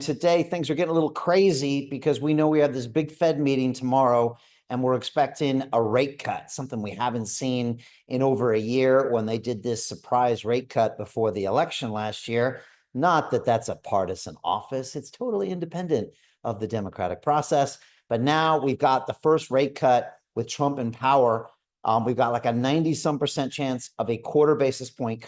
Today, things are getting a little crazy because we know we have this big Fed meeting tomorrow, and we're expecting a rate cut, something we haven't seen in over a year when they did this surprise rate cut before the election last year. Not that that's a partisan office, it's totally independent of the democratic process. But now we've got the first rate cut with Trump in power. We've got like a 90-some% chance of a quarter percentage point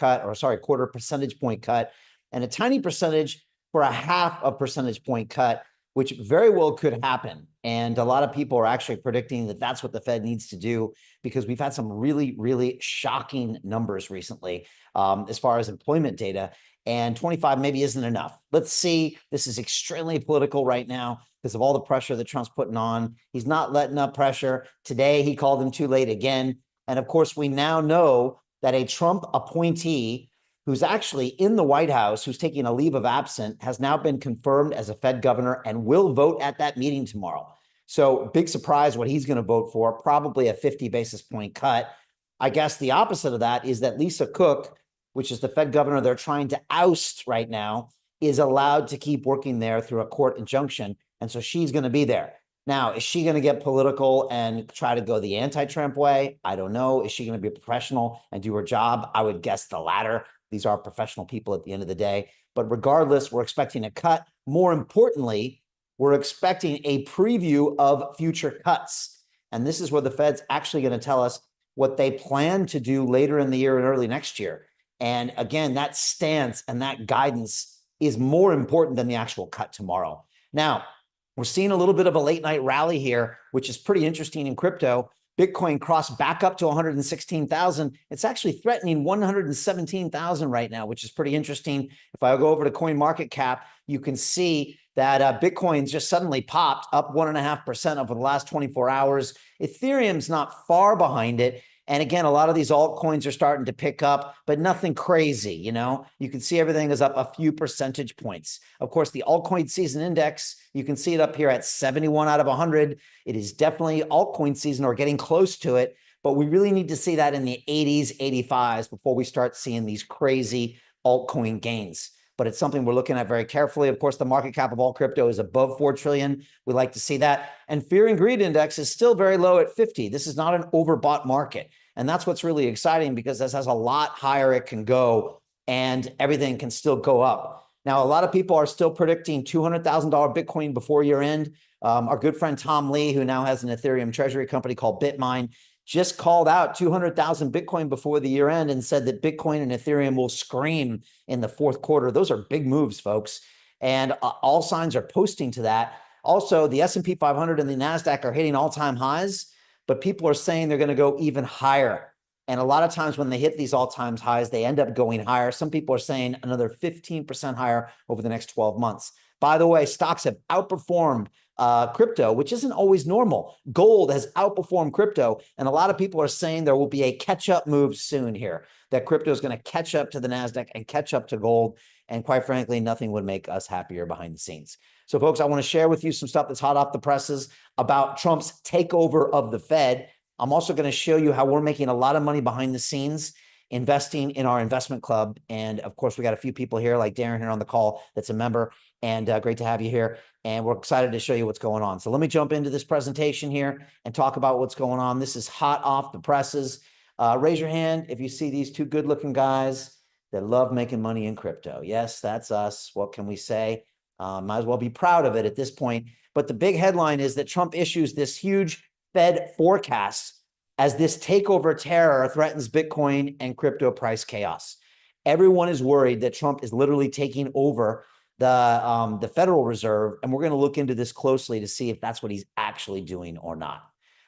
cut, and a tiny percentage for a half a percentage point cut, which very well could happen. And a lot of people are actually predicting that that's what the Fed needs to do, because we've had some really, really shocking numbers recently as far as employment data. And 25 maybe isn't enough. Let's see. This is extremely political right now because of all the pressure that Trump's putting on. He's not letting up pressure. Today, he called him too late again. And of course, we now know that a Trump appointee who's actually in the White House, who's taking a leave of absence, has now been confirmed as a Fed governor and will vote at that meeting tomorrow. So big surprise what he's going to vote for, probably a 50 basis point cut. I guess the opposite of that is that Lisa Cook, which is the Fed governor they're trying to oust right now, is allowed to keep working there through a court injunction. And so she's going to be there. Now, is she going to get political and try to go the anti-Trump way? I don't know. Is she going to be a professional and do her job? I would guess the latter. These are professional people at the end of the day. But regardless, we're expecting a cut. More importantly, we're expecting a preview of future cuts. And this is where the Fed's actually going to tell us what they plan to do later in the year and early next year. And again, that stance and that guidance is more important than the actual cut tomorrow. Now, we're seeing a little bit of a late night rally here, which is pretty interesting in crypto. Bitcoin crossed back up to 116,000. It's actually threatening 117,000 right now, which is pretty interesting. If I go over to CoinMarketCap, you can see that Bitcoin's just suddenly popped up 1.5% over the last 24 hours. Ethereum's not far behind it. And again, a lot of these altcoins are starting to pick up, but nothing crazy. You can see everything is up a few percentage points. Of course, the altcoin season index, you can see it up here at 71 out of 100. It is definitely altcoin season or getting close to it, but we really need to see that in the 80s, 85s before we start seeing these crazy altcoin gains. But it's something we're looking at very carefully. Of course, the market cap of all crypto is above 4 trillion. We like to see that. And fear and greed index is still very low at 50. This is not an overbought market. And that's what's really exciting, because this has a lot higher it can go and everything can still go up. Now, a lot of people are still predicting $200,000 Bitcoin before year end. Our good friend Tom Lee, who now has an Ethereum treasury company called Bitmine, just called out 200,000 Bitcoin before the year end and said that Bitcoin and Ethereum will scream in the fourth quarter. Those are big moves, folks. And all signs are posting to that. Also, the S&P 500 and the NASDAQ are hitting all-time highs, but people are saying they're going to go even higher. And a lot of times when they hit these all-time highs, they end up going higher. Some people are saying another 15% higher over the next 12 months. By the way, stocks have outperformed crypto, which isn't always normal. Gold has outperformed crypto, and a lot of people are saying there will be a catch-up move soon here, that crypto is going to catch up to the NASDAQ and catch up to gold, and quite frankly, nothing would make us happier behind the scenes. So, folks, I want to share with you some stuff that's hot off the presses about Trump's takeover of the Fed. I'm also going to show you how we're making a lot of money behind the scenes investing in our investment club. And of course, we got a few people here like Darren here on the call that's a member, and great to have you here. And we're excited to show you what's going on. So let me jump into this presentation here and talk about what's going on. This is hot off the presses. Raise your hand if you see these two good looking guys that love making money in crypto. Yes, that's us. What can we say? Might as well be proud of it at this point. But the big headline is that Trump issues this huge Fed forecast as this takeover terror threatens Bitcoin and crypto price chaos. Everyone is worried that Trump is literally taking over the Federal Reserve, and we're going to look into this closely to see if that's what he's actually doing or not.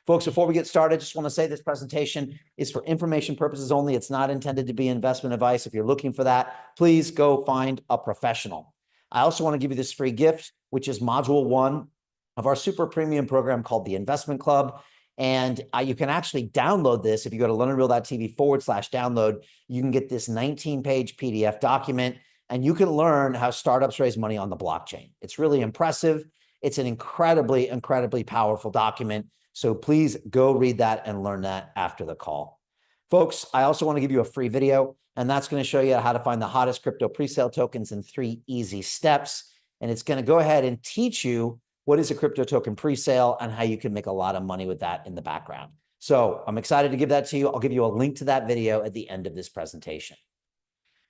Folks, before we get started, just want to say this presentation is for information purposes only. It's not intended to be investment advice. If you're looking for that, please go find a professional. I also want to give you this free gift, which is Module 1 of our super premium program called the Investment Club. And you can actually download this. If you go to LearnandReal.tv/download, you can get this 19-page PDF document, and you can learn how startups raise money on the blockchain. It's really impressive. It's an incredibly, incredibly powerful document. So please go read that and learn that after the call. Folks, I also want to give you a free video, and that's going to show you how to find the hottest crypto presale tokens in 3 easy steps. and it's going to go ahead and teach you what is a crypto token presale and how you can make a lot of money with that in the background. So I'm excited to give that to you. I'll give you a link to that video at the end of this presentation.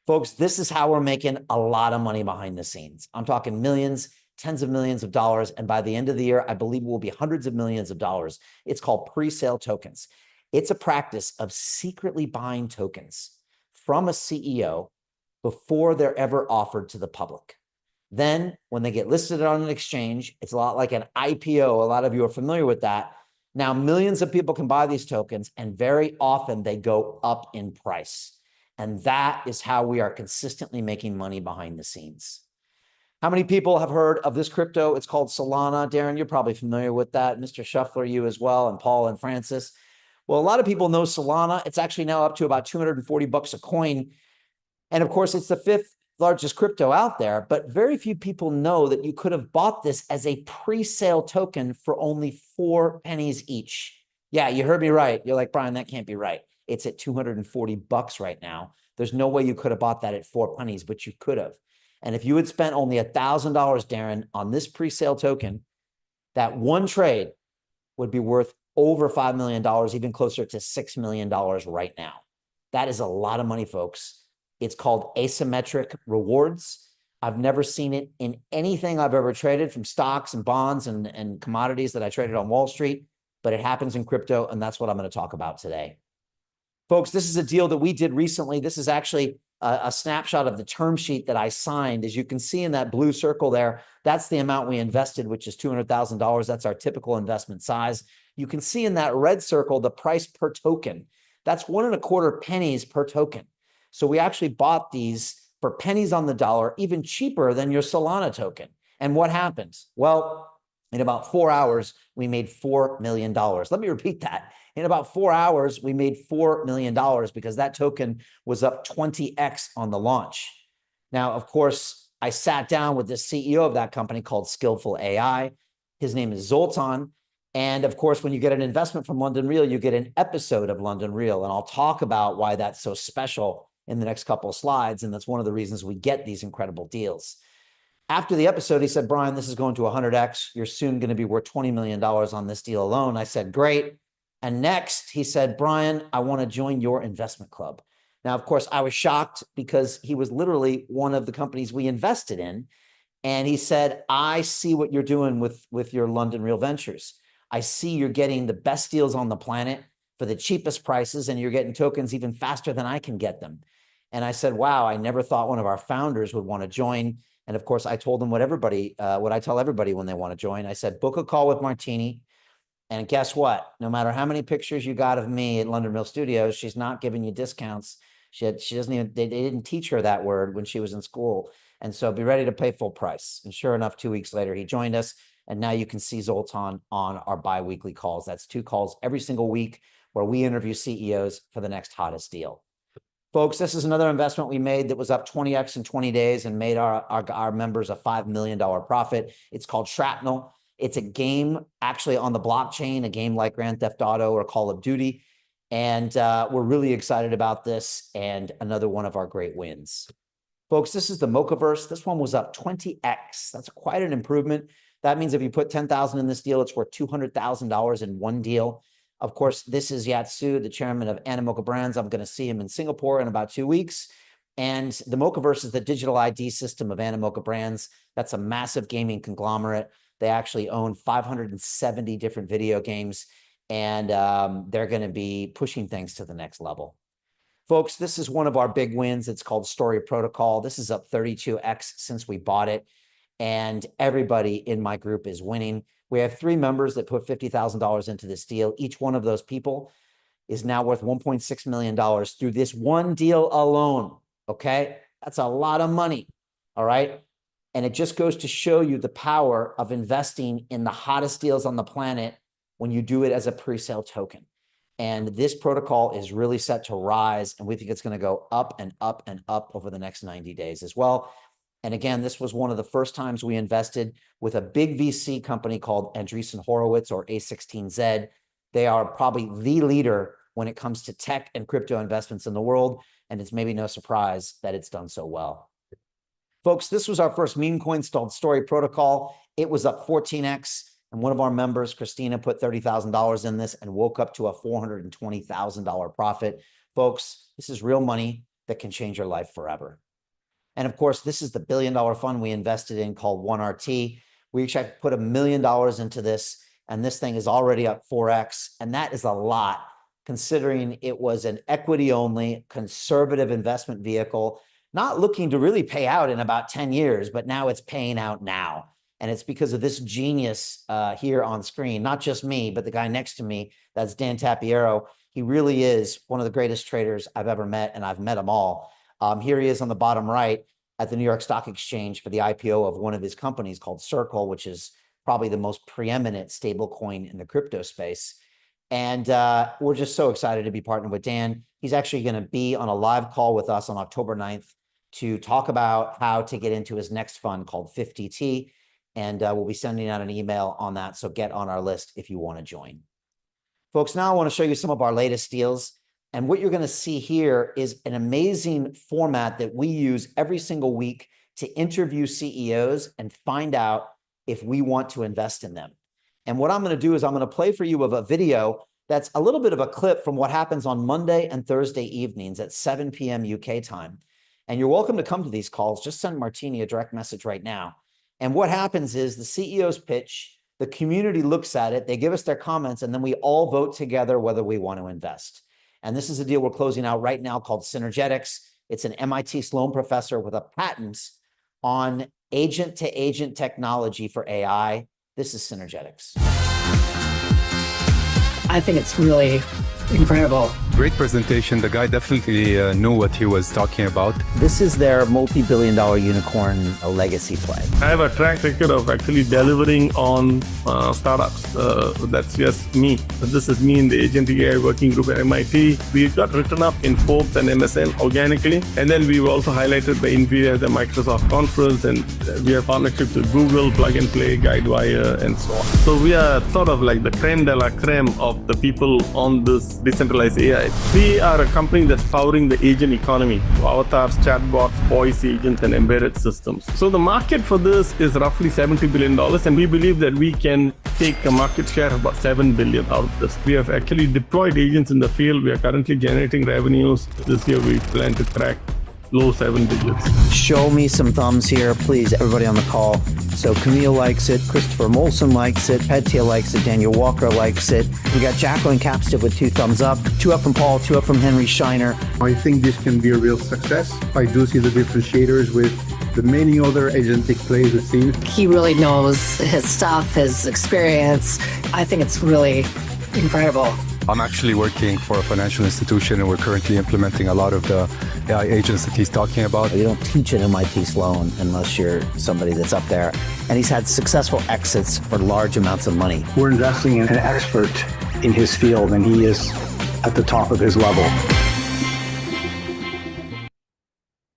Folks, this is how we're making a lot of money behind the scenes. I'm talking millions, tens of millions of dollars. And by the end of the year, I believe it will be hundreds of millions of dollars. It's called pre-sale tokens. It's a practice of secretly buying tokens from a CEO before they're ever offered to the public. Then when they get listed on an exchange, it's a lot like an IPO. A lot of you are familiar with that. Now, millions of people can buy these tokens, and very often they go up in price. And that is how we are consistently making money behind the scenes. How many people have heard of this crypto? It's called Solana. Darren, you're probably familiar with that. Mr. Shuffler, you as well, and Paul and Francis. Well, a lot of people know Solana. It's actually now up to about 240 bucks a coin. And of course, it's the 5th largest crypto out there, but very few people know that you could have bought this as a pre-sale token for only 4 pennies each. Yeah, you heard me right. You're like, Brian, that can't be right. It's at 240 bucks right now. There's no way you could have bought that at 4 pennies, but you could have. And if you had spent only $1,000, Darren, on this pre-sale token, that one trade would be worth over $5 million, even closer to $6 million right now. That is a lot of money, folks. It's called asymmetric rewards. I've never seen it in anything I've ever traded, from stocks and bonds and commodities that I traded on Wall Street, but it happens in crypto, and that's what I'm going to talk about today. Folks, this is a deal that we did recently. This is actually a snapshot of the term sheet that I signed. As you can see in that blue circle there, that's the amount we invested, which is $200,000. That's our typical investment size. You can see in that red circle the price per token. That's 1.25 pennies per token. So we actually bought these for pennies on the dollar, even cheaper than your Solana token. And what happens? Well, in about 4 hours, we made $4 million. Let me repeat that. In about 4 hours, we made $4 million because that token was up 20x on the launch. Now, of course, I sat down with the CEO of that company called Skillful AI. His name is Zoltan. And of course, when you get an investment from London Real, you get an episode of London Real. And I'll talk about why that's so special in the next couple of slides. And that's one of the reasons we get these incredible deals. After the episode, he said, Brian, this is going to 100x. You're soon going to be worth $20 million on this deal alone. I said, great. And next, he said, Brian, I want to join your investment club. Now, of course, I was shocked because he was literally one of the companies we invested in. And he said, I see what you're doing with your London Real Ventures. I see you're getting the best deals on the planet for the cheapest prices, and you're getting tokens even faster than I can get them. And I said, wow, I never thought one of our founders would want to join. And of course, I told them what I tell everybody when they want to join. I said, book a call with Martini. And guess what? No matter how many pictures you got of me at London Real Studios, she's not giving you discounts. She doesn't even, they didn't teach her that word when she was in school. And so be ready to pay full price. And sure enough, 2 weeks later, he joined us. And now you can see Zoltan on our bi-weekly calls. That's 2 calls every single week where we interview CEOs for the next hottest deal. Folks, this is another investment we made that was up 20x in 20 days and made our members a $5 million profit. It's called Shrapnel. It's a game actually on the blockchain, a game like Grand Theft Auto or Call of Duty. And we're really excited about this, and another one of our great wins. Folks, this is the Mochaverse. This one was up 20x. That's quite an improvement. That means if you put 10,000 in this deal, it's worth $200,000 in one deal. Of course, this is Yatsu, the chairman of Animoca Brands. I'm going to see him in Singapore in about 2 weeks. And the Mochaverse is the digital ID system of Animoca Brands. That's a massive gaming conglomerate. They actually own 570 different video games, and they're going to be pushing things to the next level. Folks, this is one of our big wins. It's called Story Protocol. This is up 32x since we bought it, and everybody in my group is winning. We have 3 members that put $50,000 into this deal. Each one of those people is now worth $1.6 million through this one deal alone, okay? That's a lot of money, all right? And it just goes to show you the power of investing in the hottest deals on the planet when you do it as a pre-sale token. And this protocol is really set to rise, and we think it's going to go up and up and up over the next 90 days as well. And again, this was one of the first times we invested with a big VC company called Andreessen Horowitz, or A16Z. They are probably the leader when it comes to tech and crypto investments in the world, and it's maybe no surprise that it's done so well. Folks, this was our first meme coin called Story Protocol. It was up 14x. And one of our members, Christina, put $30,000 in this and woke up to a $420,000 profit. Folks, this is real money that can change your life forever. And of course, this is the $1 billion fund we invested in called 1RT. We actually put $1 million into this, and this thing is already up 4x. And that is a lot, considering it was an equity-only conservative investment vehicle, not looking to really pay out in about 10 years, but now it's paying out now. And it's because of this genius here on screen, not just me, but the guy next to me, that's Dan Tapiero. He really is one of the greatest traders I've ever met, and I've met them all. Here he is on the bottom right at the New York Stock Exchange for the IPO of one of his companies called Circle, which is probably the most preeminent stablecoin in the crypto space. And we're just so excited to be partnered with Dan. He's actually going to be on a live call with us on October 9th to talk about how to get into his next fund called 50T. And we'll be sending out an email on that. So get on our list if you want to join. Folks, now I want to show you some of our latest deals. And what you're going to see here is an amazing format that we use every single week to interview CEOs and find out if we want to invest in them. And what I'm going to do is I'm going to play for you a video that's a little bit of a clip from what happens on Monday and Thursday evenings at 7 p.m. UK time. And you're welcome to come to these calls. Just send Martini a direct message right now. And what happens is the CEOs pitch, the community looks at it, they give us their comments, and then we all vote together whether we want to invest. And this is a deal we're closing out right now called Synergetics. It's an MIT Sloan professor with a patent on agent-to-agent technology for AI. This is Synergetics. I think it's really incredible. Great presentation. The guy definitely knew what he was talking about. This is their multi-billion-dollar unicorn legacy play. I have a track record of actually delivering on startups. That's just me. This is me in the Agentic AI working group at MIT. We got written up in Forbes and MSN organically. And then we've also highlighted by NVIDIA at the Microsoft conference. And we have partnerships with Google, Plug and Play, Guidewire, and so on. So we are sort of like the creme de la creme of the people on this decentralized AI. We are a company that's powering the agent economy, avatars, chatbots, voice agents, and embedded systems. So the market for this is roughly $70 billion, and we believe that we can take a market share of about $7 billion out of this. We have actually deployed agents in the field. We are currently generating revenues. This year we plan to crack low 7 digits. Show me some thumbs here, please, everybody on the call. So Camille likes it, Christopher Molson likes it, Petia likes it, Daniel Walker likes it. We got Jacqueline Capstiff with 2 thumbs up, 2 up from Paul, 2 up from Henry Shiner. I think this can be a real success. I do see the differentiators with the many other agentic plays we've seen. He really knows his stuff, his experience. I think it's really incredible. I'm actually working for a financial institution, and we're currently implementing a lot of the AI agents that he's talking about. You don't teach at MIT Sloan unless you're somebody that's up there. And he's had successful exits for large amounts of money. We're investing in an expert in his field, and he is at the top of his level.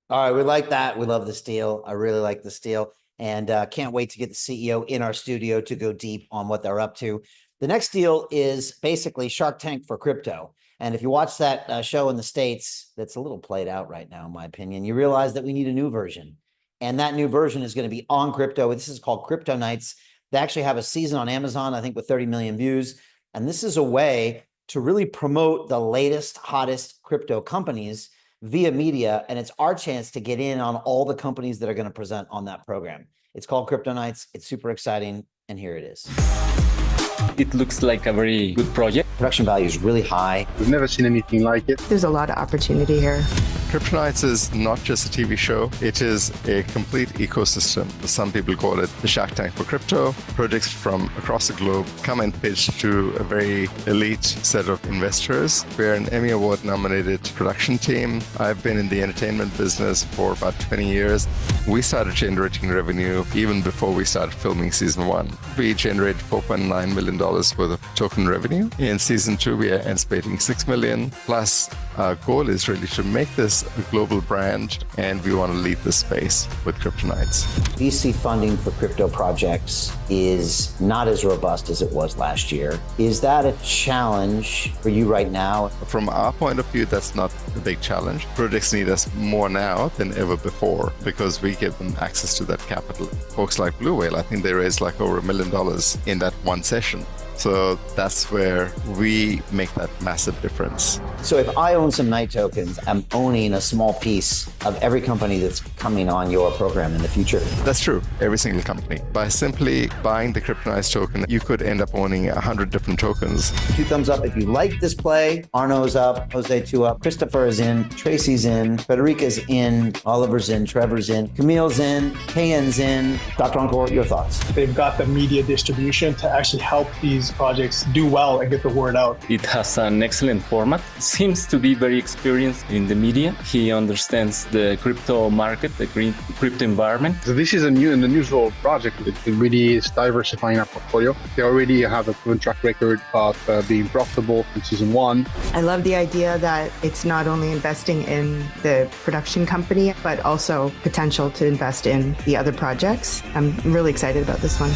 All right, we like that. We love this deal. I really like this deal. And can't wait to get the CEO in our studio to go deep on what they're up to. The next deal is basically Shark Tank for crypto. And if you watch that show in the States, that's a little played out right now, in my opinion, you realize that we need a new version. And that new version is going to be on crypto. This is called Crypto Nights. They actually have a season on Amazon, I think, with 30 million views. And this is a way to really promote the latest, hottest crypto companies via media. And it's our chance to get in on all the companies that are going to present on that program. It's called Crypto Nights. It's super exciting. And here it is. It looks like a very good project. Production value is really high. We've never seen anything like it. There's a lot of opportunity here. Crypto Nights is not just a TV show, it is a complete ecosystem. Some people call it the Shark Tank for crypto. Projects from across the globe come and pitch to a very elite set of investors. We're an Emmy Award nominated production team. I've been in the entertainment business for about 20 years. We started generating revenue even before we started filming season 1. We generated $4.9 million worth of token revenue. In season 2, we are anticipating $6 million. Plus, our goal is really to make this a global brand, and we want to lead the space with Crypto Nights. VC funding for crypto projects is not as robust as it was last year. Is that a challenge for you right now? From our point of view, that's not a big challenge. Projects need us more now than ever before because we give them access to that capital. Folks like Blue Whale, I think they raised like over $1 million in that one session. So that's where we make that massive difference. So if I own some Knight tokens, I'm owning a small piece of every company that's coming on your program in the future. That's true, every single company. By simply buying the Kryptonite token, you could end up owning 100 different tokens. 2 thumbs up if you like this play. Arno's up, Jose 2 up, Christopher is in, Tracy's in, Federica's in, Oliver's in, Trevor's in, Camille's in, KN's in. Dr. Encore, your thoughts? They've got the media distribution to actually help these projects do well and get the word out. It has an excellent format. Seems to be very experienced in the media. He understands the crypto market, the crypto environment. So this is an unusual project. It really is diversifying our portfolio. They already have a proven track record of being profitable in season 1. I love the idea that it's not only investing in the production company, but also potential to invest in the other projects. I'm really excited about this one.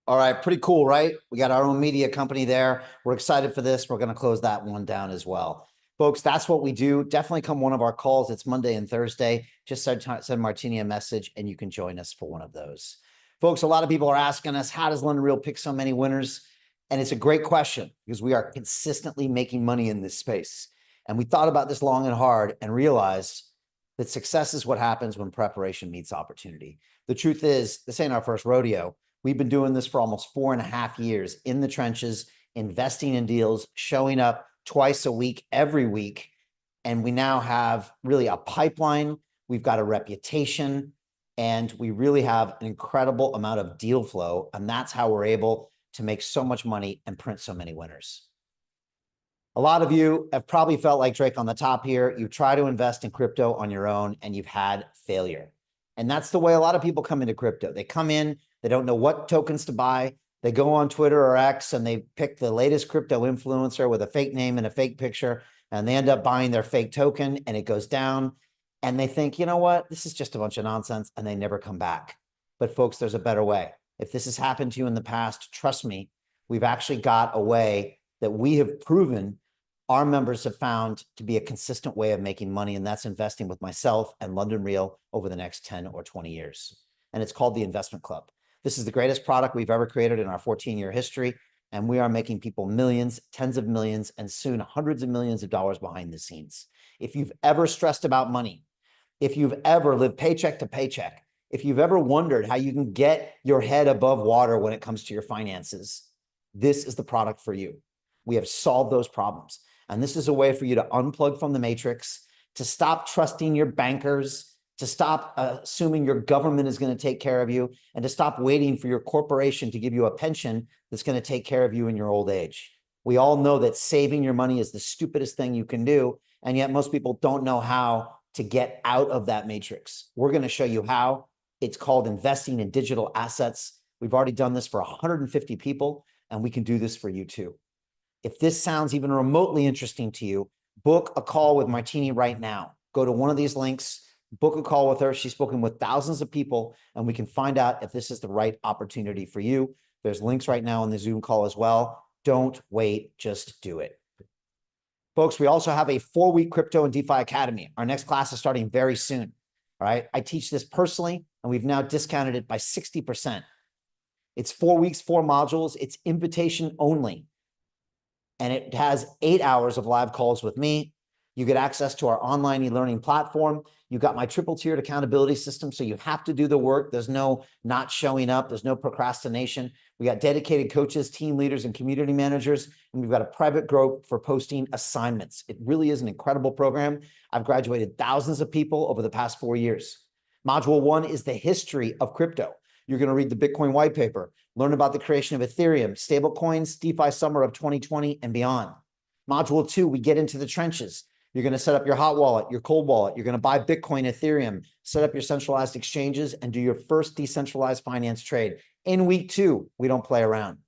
All right, pretty cool, right? We got our own media company there. We're excited for this. We're going to close that one down as well. Folks, that's what we do. Definitely come one of our calls. It's Monday and Thursday. Just send Martini a message and you can join us for one of those. Folks, a lot of people are asking us, how does London Real pick so many winners? And it's a great question because we are consistently making money in this space. And we thought about this long and hard and realized that success is what happens when preparation meets opportunity. The truth is, this ain't our first rodeo. We've been doing this for almost 4.5 years in the trenches, investing in deals, showing up twice a week, every week. And we now have really a pipeline. We've got a reputation and we really have an incredible amount of deal flow. And that's how we're able to make so much money and print so many winners. A lot of you have probably felt like Drake on the top here. You try to invest in crypto on your own and you've had failure. And that's the way a lot of people come into crypto. They come in, they don't know what tokens to buy. They go on Twitter or X and they pick the latest crypto influencer with a fake name and a fake picture, and they end up buying their fake token and it goes down. And they think, you know what, this is just a bunch of nonsense, and they never come back. But folks, there's a better way. If this has happened to you in the past, trust me, we've actually got a way that we have proven our members have found to be a consistent way of making money, and that's investing with myself and London Real over the next 10 or 20 years. And it's called the Investment Club. This is the greatest product we've ever created in our 14-year history, and we are making people millions, tens of millions, and soon hundreds of millions of dollars behind the scenes. If you've ever stressed about money, if you've ever lived paycheck to paycheck, if you've ever wondered how you can get your head above water when it comes to your finances, this is the product for you. We have solved those problems. And this is a way for you to unplug from the matrix, to stop trusting your bankers, to stop assuming your government is going to take care of you, and to stop waiting for your corporation to give you a pension that's going to take care of you in your old age. We all know that saving your money is the stupidest thing you can do, and yet most people don't know how to get out of that matrix. We're going to show you how. It's called investing in digital assets. We've already done this for 150 people, and we can do this for you too. If this sounds even remotely interesting to you, book a call with Martini right now. Go to one of these links, book a call with her. She's spoken with thousands of people, and we can find out if this is the right opportunity for you. There's links right now in the Zoom call as well. Don't wait, just do it. Folks, we also have a 4-week Crypto and DeFi Academy. Our next class is starting very soon. All right. I teach this personally, and we've now discounted it by 60%. It's 4 weeks, 4 modules. It's invitation only. And it has 8 hours of live calls with me. You get access to our online e-learning platform. You got my triple tiered accountability system. So you have to do the work. There's no not showing up. There's no procrastination. We got dedicated coaches, team leaders, and community managers. And we've got a private group for posting assignments. It really is an incredible program. I've graduated thousands of people over the past 4 years. Module 1 is the history of crypto. You're going to read the Bitcoin white paper, learn about the creation of Ethereum, stablecoins, DeFi summer of 2020, and beyond. Module 2, we get into the trenches. You're going to set up your hot wallet, your cold wallet. You're going to buy Bitcoin, Ethereum, set up your centralized exchanges, and do your first decentralized finance trade. In week 2, we don't play around.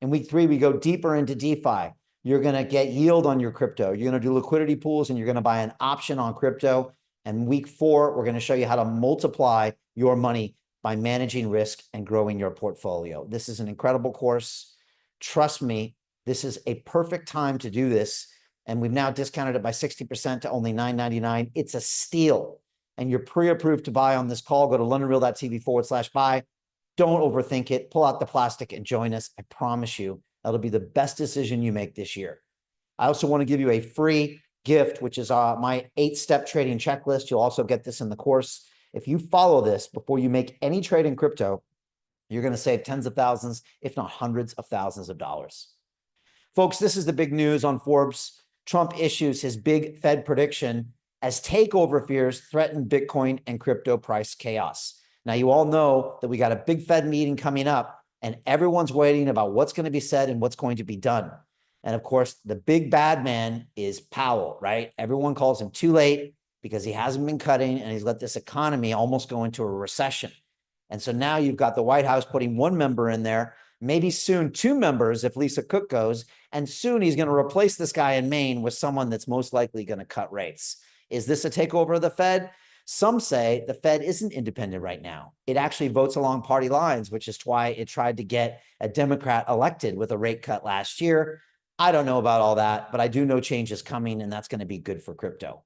In week 3, we go deeper into DeFi. You're going to get yield on your crypto. You're going to do liquidity pools, and you're going to buy an option on crypto. And week 4, we're going to show you how to multiply your money by managing risk and growing your portfolio. This is an incredible course. Trust me, this is a perfect time to do this And we've now discounted it by 60% to only $9.99. It's a steal. And you're pre-approved to buy on this call. Go to londonreal.tv/buy. Don't overthink it. Pull out the plastic and join us. I promise you, that'll be the best decision you make this year. I also want to give you a free gift, which is my 8-step trading checklist. You'll also get this in the course. If you follow this before you make any trade in crypto, you're going to save tens of thousands, if not hundreds of thousands of dollars. Folks, this is the big news on Forbes. Trump issues his big Fed prediction as takeover fears threaten Bitcoin and crypto price chaos. Now, you all know that we got a big Fed meeting coming up, and everyone's waiting about what's going to be said and what's going to be done. And of course, the big bad man is Powell, right? Everyone calls him too late because he hasn't been cutting and he's let this economy almost go into a recession. And so now you've got the White House putting one member in there, maybe soon 2 members if Lisa Cook goes, and soon he's going to replace this guy in Maine with someone that's most likely going to cut rates. Is this a takeover of the Fed? Some say the Fed isn't independent right now. It actually votes along party lines, which is why it tried to get a Democrat elected with a rate cut last year. I don't know about all that, but I do know change is coming, and that's going to be good for crypto.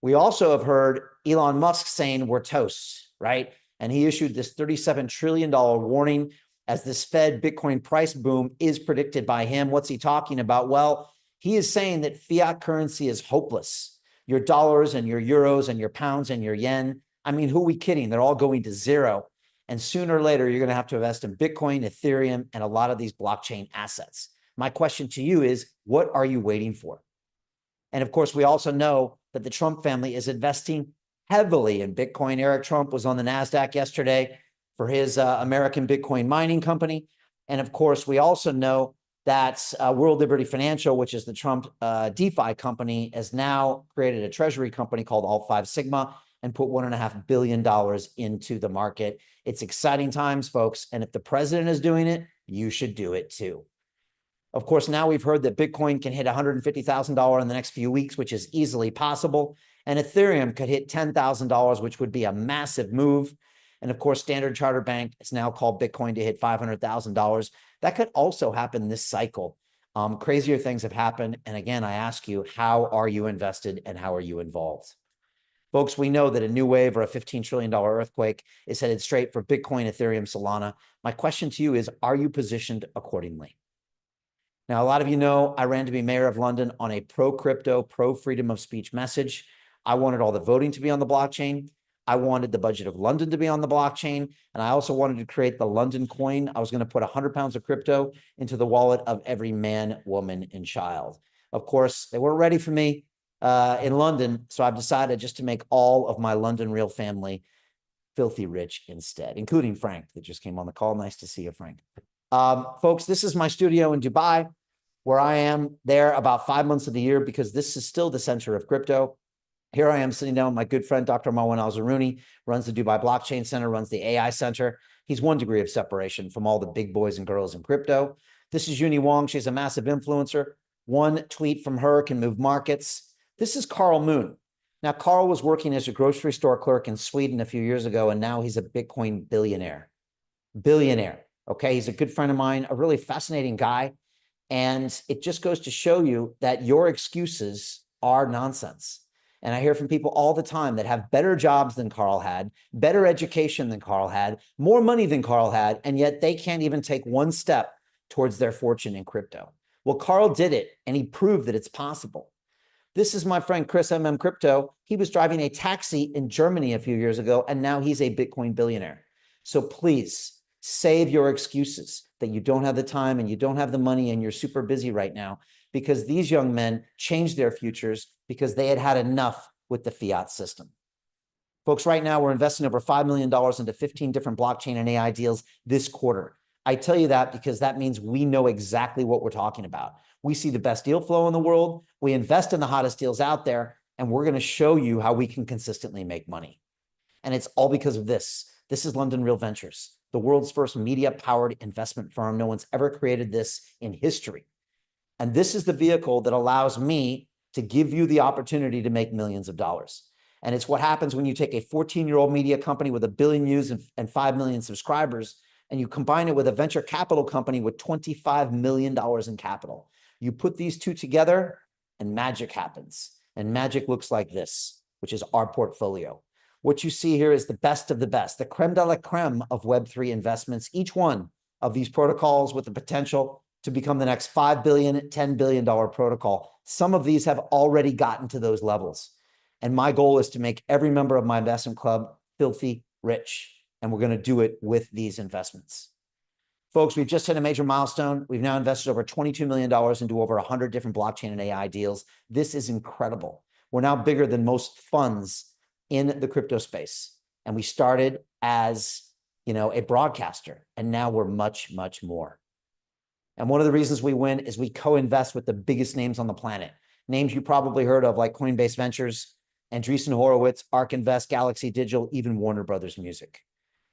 We also have heard Elon Musk saying we're toast, right? And he issued this $37 trillion warning as this Fed Bitcoin price boom is predicted by him. What's he talking about? Well, he is saying that fiat currency is hopeless. Your dollars and your euros and your pounds and your yen. I mean, who are we kidding? They're all going to zero. And sooner or later, you're going to have to invest in Bitcoin, Ethereum, and a lot of these blockchain assets. My question to you is, what are you waiting for? And of course, we also know that the Trump family is investing heavily in Bitcoin. Eric Trump was on the NASDAQ yesterday for his American Bitcoin mining company. And of course, we also know that World Liberty Financial, which is the Trump DeFi company, has now created a treasury company called Alt 5 Sigma and put $1.5 billion into the market. It's exciting times, folks. And if the president is doing it, you should do it too. Of course, now we've heard that Bitcoin can hit $150,000 in the next few weeks, which is easily possible. And Ethereum could hit $10,000, which would be a massive move. And of course, Standard Chartered Bank has now called Bitcoin to hit $500,000. That could also happen this cycle. Crazier things have happened. And again, I ask you, how are you invested and how are you involved? Folks, we know that a new wave or a $15 trillion earthquake is headed straight for Bitcoin, Ethereum, Solana. My question to you is, are you positioned accordingly? Now, a lot of you know I ran to be mayor of London on a pro-crypto, pro-freedom of speech message. I wanted all the voting to be on the blockchain. I wanted the budget of London to be on the blockchain. And I also wanted to create the London coin. I was going to put 100 pounds of crypto into the wallet of every man, woman, and child. Of course, they weren't ready for me in London. So I've decided just to make all of my London Real family filthy rich instead, including Frank that just came on the call. Nice to see you, Frank. Folks, this is my studio in Dubai, where I am there about 5 months of the year because this is still the center of crypto. Here I am sitting down with my good friend, Dr. Marwan Al-Zaruni, runs the Dubai Blockchain Center, runs the AI Center. He's 1 degree of separation from all the big boys and girls in crypto. This is Uni Wong. She's a massive influencer. 1 tweet from her can move markets. This is Carl Moon. Now, Carl was working as a grocery store clerk in Sweden a few years ago, and now he's a Bitcoin billionaire. Billionaire, okay? He's a good friend of mine, a really fascinating guy. And it just goes to show you that your excuses are nonsense. And I hear from people all the time that have better jobs than Carl had, better education than Carl had, more money than Carl had, and yet they can't even take 1 step towards their fortune in crypto. Well, Carl did it, and he proved that it's possible. This is my friend Chris MM Crypto. He was driving a taxi in Germany a few years ago, and now he's a Bitcoin billionaire. So please save your excuses that you don't have the time and you don't have the money and you're super busy right now, because these young men changed their futures because they had had enough with the fiat system. Folks, right now we're investing over $5 million into 15 different blockchain and AI deals this quarter. I tell you that because that means we know exactly what we're talking about. We see the best deal flow in the world. We invest in the hottest deals out there, and we're going to show you how we can consistently make money. And it's all because of this. This is London Real Ventures, the world's first media-powered investment firm. No one's ever created this in history. And this is the vehicle that allows me to give you the opportunity to make millions of dollars. And it's what happens when you take a 14-year-old media company with 1 billion views and 5 million subscribers, and you combine it with a venture capital company with $25 million in capital. You put these two together, and magic happens. And magic looks like this, which is our portfolio. What you see here is the best of the best, the creme de la creme of Web3 investments, each one of these protocols with the potential to become the next $5 billion, $10 billion protocol. Some of these have already gotten to those levels. And my goal is to make every member of my investment club filthy rich. And we're going to do it with these investments. Folks, we've just hit a major milestone. We've now invested over $22 million into over 100 different blockchain and AI deals. This is incredible. We're now bigger than most funds in the crypto space. And we started as, a broadcaster, and now we're much, much more. And one of the reasons we win is we co-invest with the biggest names on the planet. Names you probably heard of, like Coinbase Ventures, Andreessen Horowitz, ARK Invest, Galaxy Digital, even Warner Brothers Music.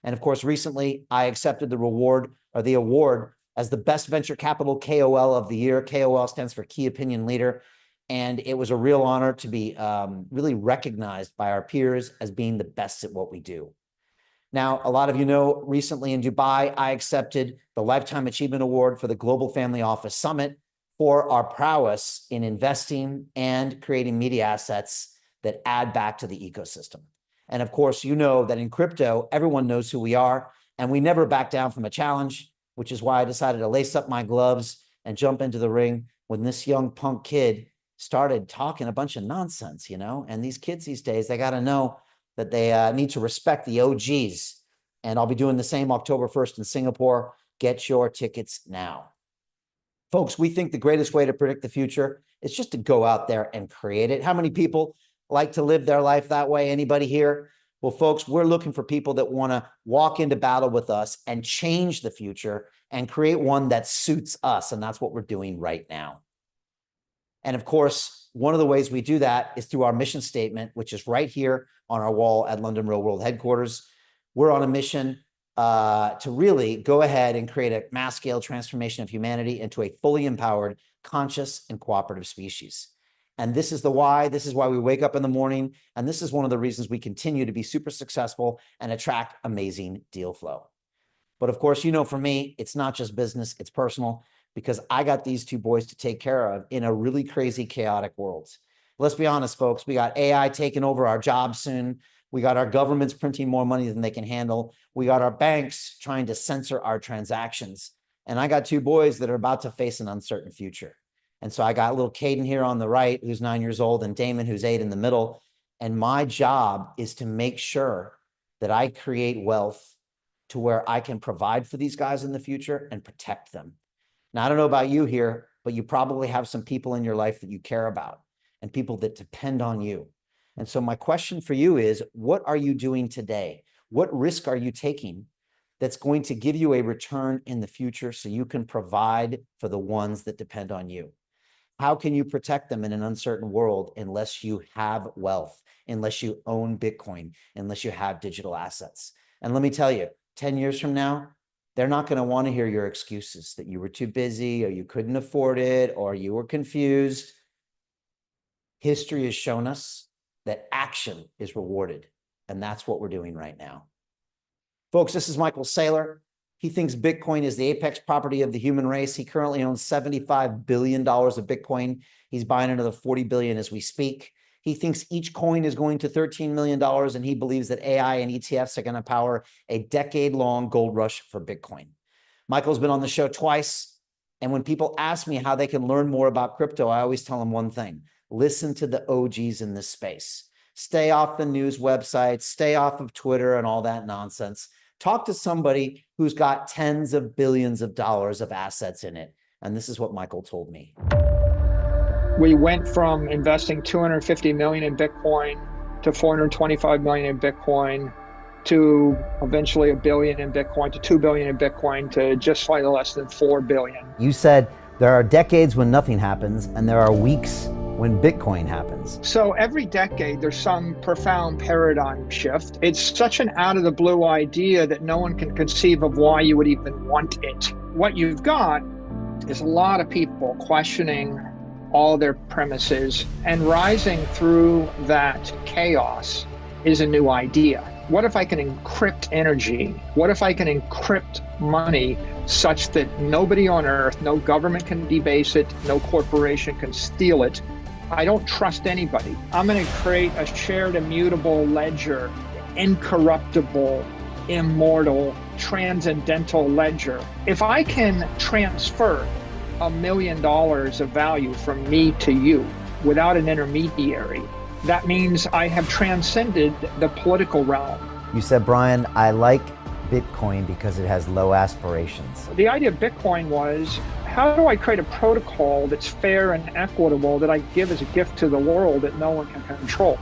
And of course, recently I accepted the award as the best venture capital KOL of the year. KOL stands for Key Opinion Leader. And it was a real honor to be really recognized by our peers as being the best at what we do. Now, a lot of you know, recently in Dubai, I accepted the Lifetime Achievement Award for the Global Family Office Summit for our prowess in investing and creating media assets that add back to the ecosystem. And of course, you know that in crypto, everyone knows who we are, and we never back down from a challenge, which is why I decided to lace up my gloves and jump into the ring when this young punk kid started talking a bunch of nonsense, and these kids these days, they got to know that they need to respect the OGs. And I'll be doing the same October 1st in Singapore. Get your tickets now. Folks, we think the greatest way to predict the future is just to go out there and create it. How many people like to live their life that way? Anybody here? Well, folks, we're looking for people that want to walk into battle with us and change the future and create one that suits us. And that's what we're doing right now. And of course, one of the ways we do that is through our mission statement, which is right here on our wall at London Real World headquarters. We're on a mission to really go ahead and create a mass scale transformation of humanity into a fully empowered, conscious, and cooperative species. And this is the why. This is why we wake up in the morning. And this is one of the reasons we continue to be super successful and attract amazing deal flow. But of course, for me, it's not just business, it's personal, because I got these two boys to take care of in a really crazy, chaotic world. Let's be honest, folks. We got AI taking over our jobs soon. We got our governments printing more money than they can handle. We got our banks trying to censor our transactions. And I got two boys that are about to face an uncertain future. And so I got little Caden here on the right, who's 9 years old, and Damon, who's 8 in the middle. And my job is to make sure that I create wealth to where I can provide for these guys in the future and protect them. Now, I don't know about you here, but you probably have some people in your life that you care about and people that depend on you. And so my question for you is, what are you doing today? What risk are you taking that's going to give you a return in the future so you can provide for the ones that depend on you? How can you protect them in an uncertain world unless you have wealth, unless you own Bitcoin, unless you have digital assets? And let me tell you, 10 years from now, they're not going to want to hear your excuses that you were too busy or you couldn't afford it or you were confused. History has shown us that action is rewarded, and that's what we're doing right now. Folks, this is Michael Saylor. He thinks Bitcoin is the apex property of the human race. He currently owns $75 billion of Bitcoin. He's buying another 40 billion as we speak. He thinks each coin is going to $13 million, and he believes that AI and ETFs are going to power a decade-long gold rush for Bitcoin. Michael's been on the show twice, and when people ask me how they can learn more about crypto, I always tell them one thing: listen to the OGs in this space. Stay off the news websites, stay off of Twitter and all that nonsense. Talk to somebody who's got tens of billions of dollars of assets in it. And this is what Michael told me. We went from investing 250 million in Bitcoin to 425 million in Bitcoin to eventually $1 billion in Bitcoin to $2 billion in Bitcoin to just slightly less than $4 billion. You said there are decades when nothing happens and there are weeks when Bitcoin happens. So every decade there's some profound paradigm shift. It's such an out of the blue idea that no one can conceive of why you would even want it. What you've got is a lot of people questioning all their premises, and rising through that chaos is a new idea. What if I can encrypt energy? What if I can encrypt money such that nobody on earth, no government can debase it, no corporation can steal it, I don't trust anybody. I'm going to create a shared immutable ledger, incorruptible, immortal, transcendental ledger. If I can transfer $1 million of value from me to you without an intermediary, that means I have transcended the political realm. You said, Brian, I like Bitcoin because it has low aspirations. The idea of Bitcoin was, how do I create a protocol that's fair and equitable that I give as a gift to the world that no one can control?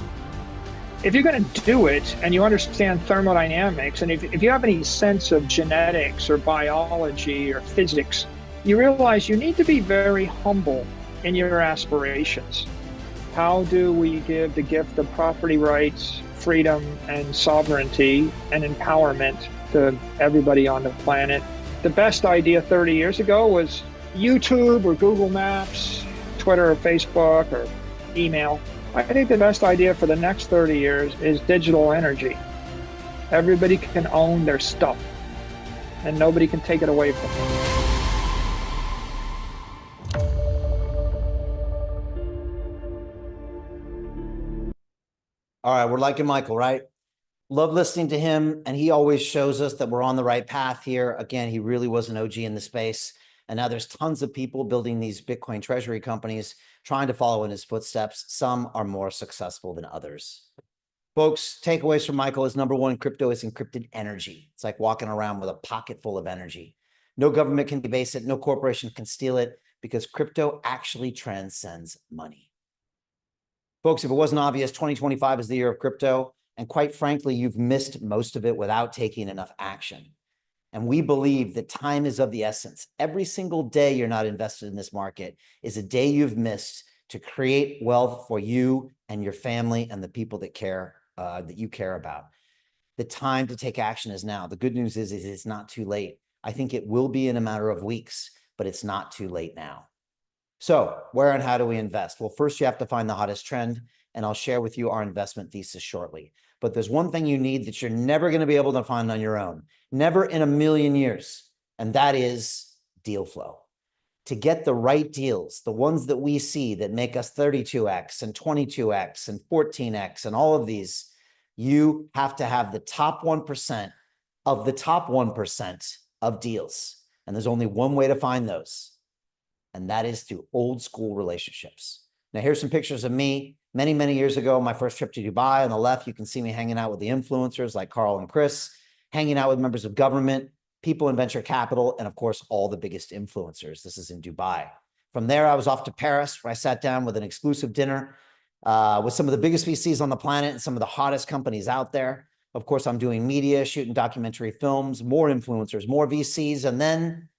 If you're going to do it and you understand thermodynamics, and if you have any sense of genetics or biology or physics, you realize you need to be very humble in your aspirations. How do we give the gift of property rights, freedom, and sovereignty and empowerment to everybody on the planet? The best idea 30 years ago was YouTube or Google Maps, Twitter or Facebook or email. I think the best idea for the next 30 years is digital energy. Everybody can own their stuff and nobody can take it away from them. All right, we're liking Michael, right? Love listening to him, and he always shows us that we're on the right path here. Again, he really was an OG in the space, and now there's tons of people building these Bitcoin treasury companies trying to follow in his footsteps. Some are more successful than others. Folks, takeaways from Michael is number one, crypto is encrypted energy. It's like walking around with a pocket full of energy. No government can debase it, no corporation can steal it, because crypto actually transcends money. Folks, if it wasn't obvious, 2025 is the year of crypto. And quite frankly, you've missed most of it without taking enough action. And we believe that time is of the essence. Every single day you're not invested in this market is a day you've missed to create wealth for you and your family and the people that you care about. The time to take action is now. The good news is it's not too late. I think it will be in a matter of weeks, but it's not too late now. So where and how do we invest? Well, first you have to find the hottest trend, and I'll share with you our investment thesis shortly. But there's one thing you need that you're never going to be able to find on your own, never in a million years, and that is deal flow. To get the right deals, the ones that we see that make us 32x and 22x and 14x and all of these, you have to have the top 1% of the top 1% of deals. And there's only one way to find those, and that is through old school relationships. Now, here's some pictures of me many, many years ago, my first trip to Dubai. On the left, you can see me hanging out with the influencers like Carl and Chris, hanging out with members of government, people in venture capital, and of course, all the biggest influencers. This is in Dubai. From there, I was off to Paris, where I sat down with an exclusive dinner with some of the biggest VCs on the planet and some of the hottest companies out there. Of course, I'm doing media, shooting documentary films, more influencers, more VCs, and then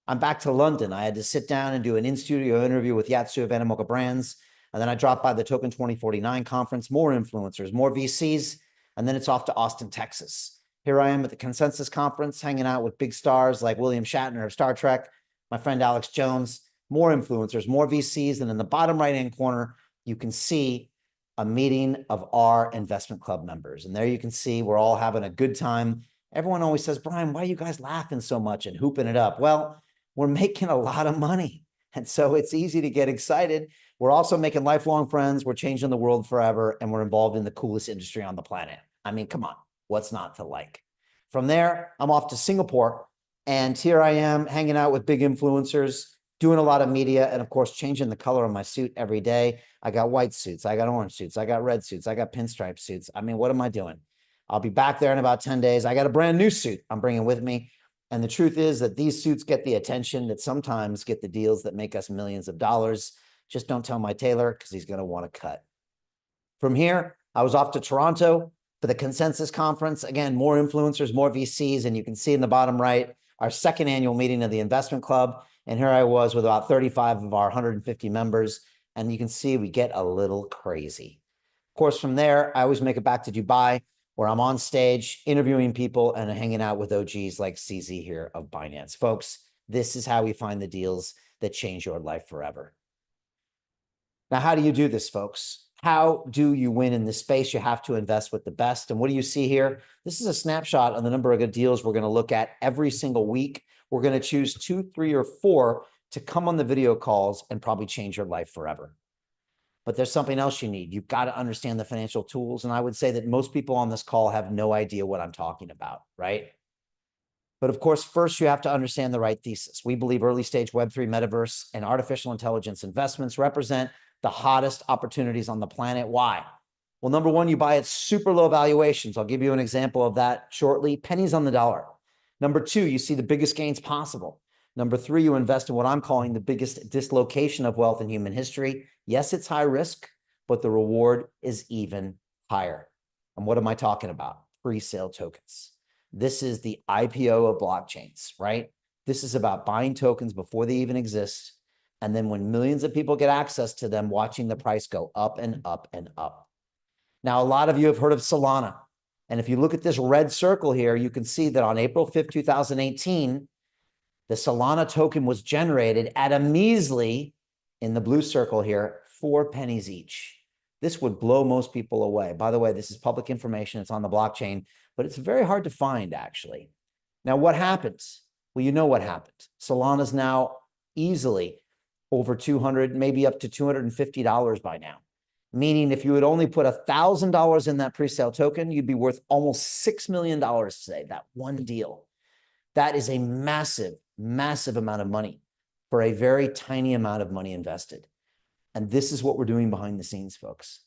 I'm back to London. I had to sit down and do an in-studio interview with Yatsu of Animoca Brands. And then I dropped by the Token 2049 conference, more influencers, more VCs, and then it's off to Austin, Texas. Here I am at the Consensus Conference, hanging out with big stars like William Shatner of Star Trek, my friend Alex Jones, more influencers, more VCs, and in the bottom right-hand corner, you can see a meeting of our investment club members. And there you can see we're all having a good time. Everyone always says, Brian, why are you guys laughing so much and hooping it up? Well, we're making a lot of money. And so it's easy to get excited. We're also making lifelong friends. We're changing the world forever. And we're involved in the coolest industry on the planet. I mean, come on, what's not to like? From there, I'm off to Singapore. And here I am hanging out with big influencers, doing a lot of media, and of course, changing the color of my suit every day. I got white suits, I got orange suits, I got red suits, I got pinstripe suits. I mean, what am I doing? I'll be back there in about 10 days. I got a brand new suit I'm bringing with me. And the truth is that these suits get the attention that sometimes get the deals that make us millions of dollars. Just don't tell my tailor because he's going to want to cut. From here, I was off to Toronto for the Consensus Conference. Again, more influencers, more VCs. And you can see in the bottom right, our second annual meeting of the Investment Club. And here I was with about 35 of our 150 members. And you can see we get a little crazy. Of course, from there, I always make it back to Dubai, where I'm on stage interviewing people and hanging out with OGs like CZ here of Binance. Folks, this is how we find the deals that change your life forever. Now, how do you do this, folks? How do you win in this space? You have to invest with the best. And what do you see here? This is a snapshot of the number of good deals we're going to look at every single week. We're going to choose 2, 3, or 4 to come on the video calls and probably change your life forever. But there's something else you need. You've got to understand the financial tools. And I would say that most people on this call have no idea what I'm talking about, right? But of course, first you have to understand the right thesis. We believe early stage Web3 metaverse and artificial intelligence investments represent the hottest opportunities on the planet. Why? Well, number one, you buy at super low valuations. I'll give you an example of that shortly. Pennies on the dollar. Number two, you see the biggest gains possible. Number three, you invest in what I'm calling the biggest dislocation of wealth in human history. Yes, it's high risk, but the reward is even higher. And what am I talking about? Pre-sale tokens. This is the IPO of blockchains, right? This is about buying tokens before they even exist. And then when millions of people get access to them, watching the price go up and up and up. Now, a lot of you have heard of Solana. And if you look at this red circle here, you can see that on April 5th, 2018, the Solana token was generated at a measly, in the blue circle here, 4 pennies each. This would blow most people away. By the way, this is public information. It's on the blockchain, but it's very hard to find, actually. Now, what happens? Well, you know what happened. Solana is now easily over $200, maybe up to $250 by now. Meaning if you had only put $1,000 in that pre-sale token, you'd be worth almost $6 million today, that one deal. That is a massive, massive amount of money for a very tiny amount of money invested. And this is what we're doing behind the scenes, folks.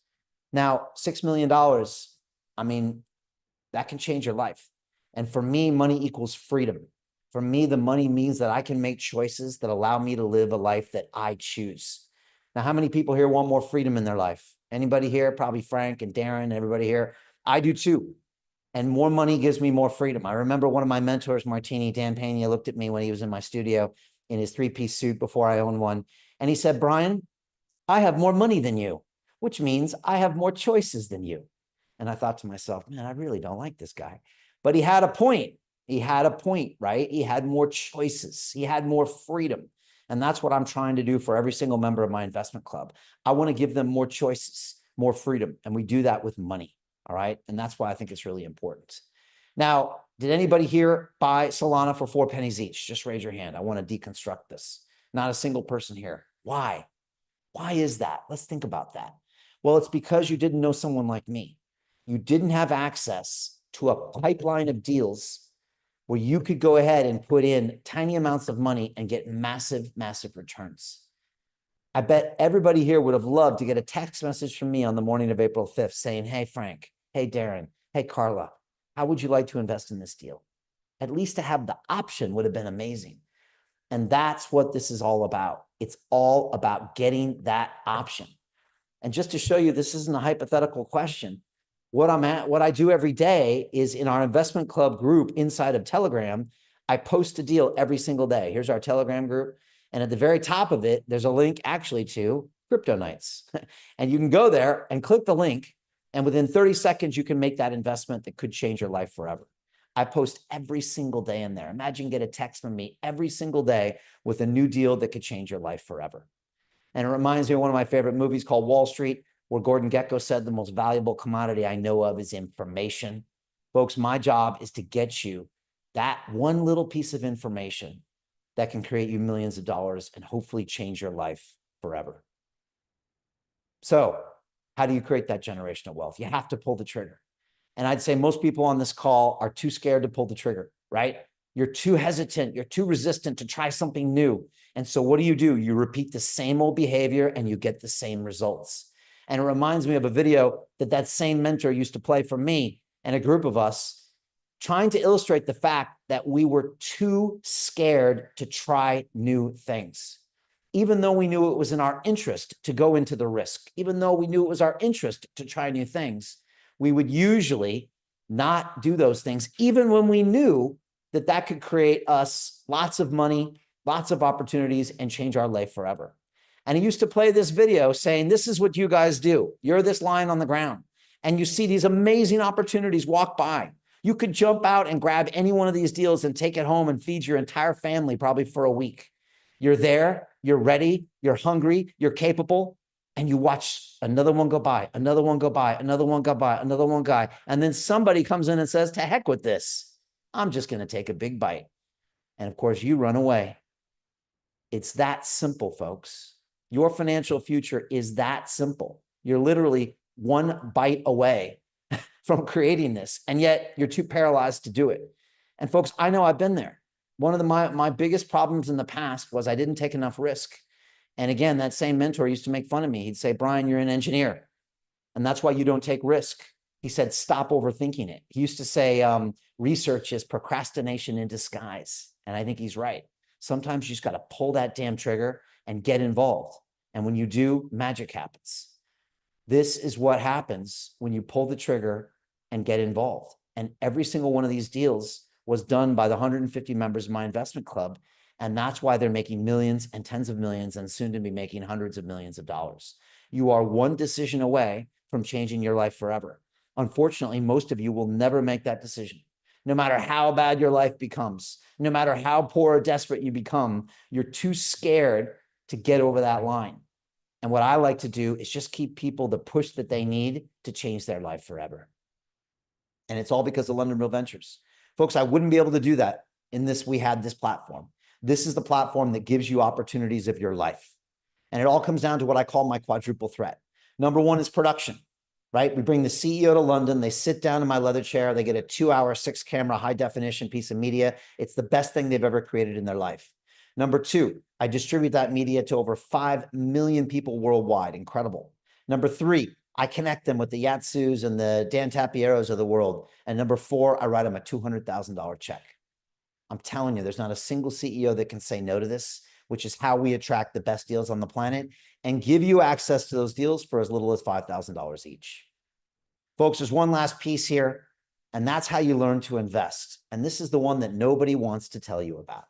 Now, $6 million, I mean, that can change your life. And for me, money equals freedom. For me, the money means that I can make choices that allow me to live a life that I choose. Now, how many people here want more freedom in their life? Anybody here? Probably Frank and Darren, everybody here. I do too. And more money gives me more freedom. I remember one of my mentors, Martini, Dan Pena, looked at me when he was in my studio in his 3-piece suit before I owned one. And he said, Brian, I have more money than you, which means I have more choices than you. And I thought to myself, man, I really don't like this guy. But he had a point. He had a point, right? He had more choices. He had more freedom. And that's what I'm trying to do for every single member of my investment club. I want to give them more choices, more freedom. And we do that with money. All right. And that's why I think it's really important. Now, did anybody here buy Solana for 4 pennies each? Just raise your hand. I want to deconstruct this. Not a single person here. Why? Why is that? Let's think about that. Well, it's because you didn't know someone like me. You didn't have access to a pipeline of deals where you could go ahead and put in tiny amounts of money and get massive, massive returns. I bet everybody here would have loved to get a text message from me on the morning of April 5th saying, hey, Frank, hey, Darren, hey, Carla, how would you like to invest in this deal? At least to have the option would have been amazing. And that's what this is all about. It's all about getting that option. And just to show you, this isn't a hypothetical question. What I do every day is in our investment club group inside of Telegram, I post a deal every single day. Here's our Telegram group. And at the very top of it, there's a link actually to Crypto Nights. And you can go there and click the link. And within 30 seconds, you can make that investment that could change your life forever. I post every single day in there. Imagine get a text from me every single day with a new deal that could change your life forever. And it reminds me of one of my favorite movies called Wall Street, where Gordon Gekko said the most valuable commodity I know of is information. Folks, my job is to get you that one little piece of information that can create you millions of dollars and hopefully change your life forever. So how do you create that generational wealth? You have to pull the trigger. And I'd say most people on this call are too scared to pull the trigger, right? You're too hesitant. You're too resistant to try something new. And so what do? You repeat the same old behavior and you get the same results. And it reminds me of a video that same mentor used to play for me and a group of us, trying to illustrate the fact that we were too scared to try new things. Even though we knew it was in our interest to go into the risk, even though we knew it was our interest to try new things, we would usually not do those things, even when we knew that could create us lots of money, lots of opportunities, and change our life forever. And he used to play this video saying, this is what you guys do. You're this line on the ground and you see these amazing opportunities walk by. You could jump out and grab any one of these deals and take it home and feed your entire family probably for a week. You're there, you're ready, you're hungry, you're capable, and you watch another one go by, another one go by, another one go by, another one go by. And then somebody comes in and says, to heck with this. I'm just going to take a big bite. And of course, you run away. It's that simple, folks. Your financial future is that simple. You're literally one bite away from creating this, and yet you're too paralyzed to do it. And folks, I know I've been there. One of my biggest problems in the past was I didn't take enough risk. And again, that same mentor used to make fun of me. He'd say, Brian, you're an engineer, and that's why you don't take risk. He said, stop overthinking it. He used to say, research is procrastination in disguise. And I think he's right. Sometimes you just got to pull that damn trigger and get involved. And when you do, magic happens. This is what happens when you pull the trigger and get involved. And every single one of these deals was done by the 150 members of my investment club. And that's why they're making millions and tens of millions and soon to be making hundreds of millions of dollars. You are one decision away from changing your life forever. Unfortunately, most of you will never make that decision. No matter how bad your life becomes, no matter how poor or desperate you become, you're too scared to get over that line. And what I like to do is just keep people the push that they need to change their life forever. And it's all because of London Real Ventures. Folks, I wouldn't be able to do that we had this platform. This is the platform that gives you opportunities of your life. And it all comes down to what I call my quadruple threat. Number one is production, right? We bring the CEO to London. They sit down in my leather chair. They get a 2-hour, 6-camera, high-definition piece of media. It's the best thing they've ever created in their life. Number two, I distribute that media to over 5 million people worldwide. Incredible. Number three, I connect them with the Yatsus and the Dan Tapieros of the world. And number four, I write them a $200,000 check. I'm telling you, there's not a single CEO that can say no to this, which is how we attract the best deals on the planet and give you access to those deals for as little as $5,000 each. Folks, there's one last piece here, and that's how you learn to invest. And this is the one that nobody wants to tell you about.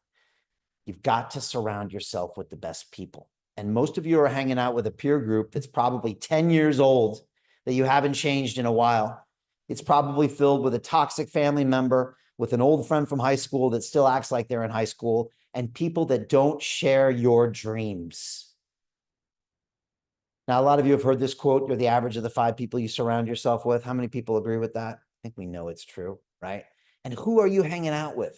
You've got to surround yourself with the best people. And most of you are hanging out with a peer group that's probably 10 years old, that you haven't changed in a while. It's probably filled with a toxic family member, with an old friend from high school that still acts like they're in high school, and people that don't share your dreams. Now, a lot of you have heard this quote, you're the average of the 5 people you surround yourself with. How many people agree with that? I think we know it's true, right? And who are you hanging out with?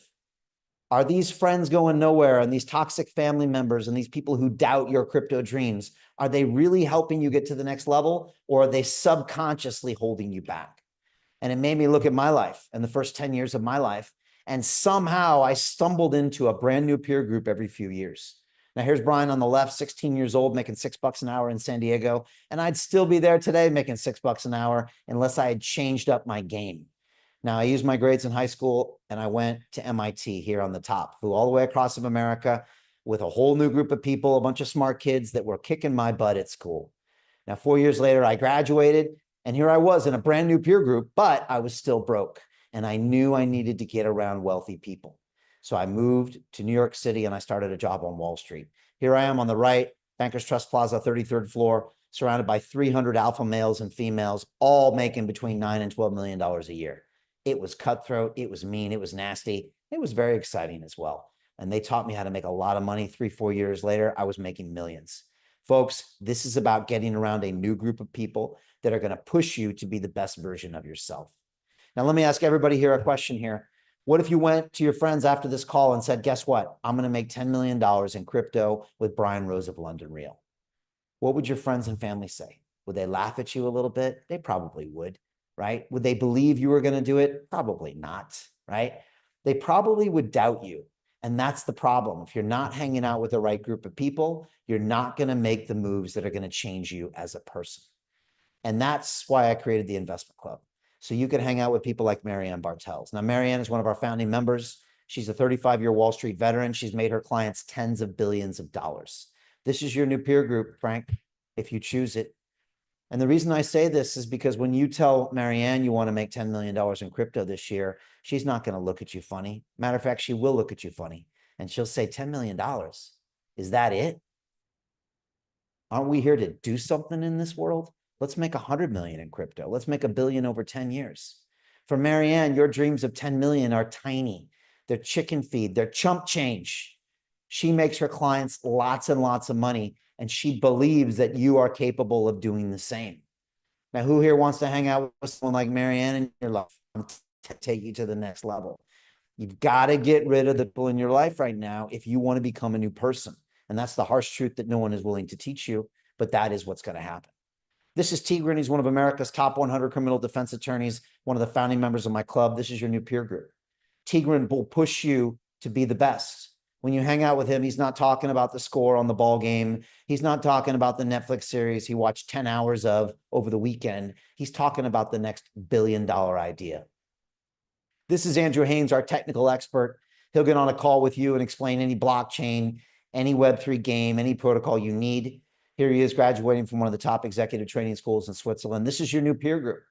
Are these friends going nowhere, and these toxic family members and these people who doubt your crypto dreams, are they really helping you get to the next level, or are they subconsciously holding you back? And it made me look at my life and the first 10 years of my life. And somehow I stumbled into a brand new peer group every few years. Now here's Brian on the left, 16 years old, making $6 an hour in San Diego. And I'd still be there today making $6 an hour unless I had changed up my game. Now I used my grades in high school and I went to MIT here on the top, flew all the way across America with a whole new group of people, a bunch of smart kids that were kicking my butt at school. Now, 4 years later, I graduated. And here I was in a brand new peer group, but I was still broke. And I knew I needed to get around wealthy people. So I moved to New York City and I started a job on Wall Street. Here I am on the right, Bankers Trust Plaza, 33rd floor, surrounded by 300 alpha males and females, all making between $9 and $12 million a year. It was cutthroat. It was mean. It was nasty. It was very exciting as well. And they taught me how to make a lot of money. 3-4 years later, I was making millions. Folks, this is about getting around a new group of people that are going to push you to be the best version of yourself. Now, let me ask everybody here a question here. What if you went to your friends after this call and said, guess what? I'm going to make $10 million in crypto with Brian Rose of London Real. What would your friends and family say? Would they laugh at you a little bit? They probably would, right? Would they believe you were going to do it? Probably not, right? They probably would doubt you. And that's the problem. If you're not hanging out with the right group of people, you're not going to make the moves that are going to change you as a person. And that's why I created the investment club. So you could hang out with people like Marianne Bartels. Now, Marianne is one of our founding members. She's a 35-year Wall Street veteran. She's made her clients tens of billions of dollars. This is your new peer group, Frank, if you choose it. And the reason I say this is because when you tell Marianne you want to make $10 million in crypto this year, she's not going to look at you funny. Matter of fact, she will look at you funny. And she'll say, $10 million, is that it? Aren't we here to do something in this world? Let's make 100 million in crypto. Let's make $1 billion over 10 years. For Marianne, your dreams of 10 million are tiny. They're chicken feed. They're chump change. She makes her clients lots and lots of money, and she believes that you are capable of doing the same. Now, who here wants to hang out with someone like Marianne in your life to take you to the next level? You've got to get rid of the people in your life right now if you want to become a new person. And that's the harsh truth that no one is willing to teach you, but that is what's going to happen. This is Tigran. He's one of America's top 100 criminal defense attorneys, one of the founding members of my club. This is your new peer group. Tigran will push you to be the best. When you hang out with him, he's not talking about the score on the ball game. He's not talking about the Netflix series he watched 10 hours of over the weekend. He's talking about the next billion-dollar idea. This is Andrew Haynes, our technical expert. He'll get on a call with you and explain any blockchain, any Web3 game, any protocol you need. Here he is, graduating from one of the top executive training schools in Switzerland. This is your new peer group.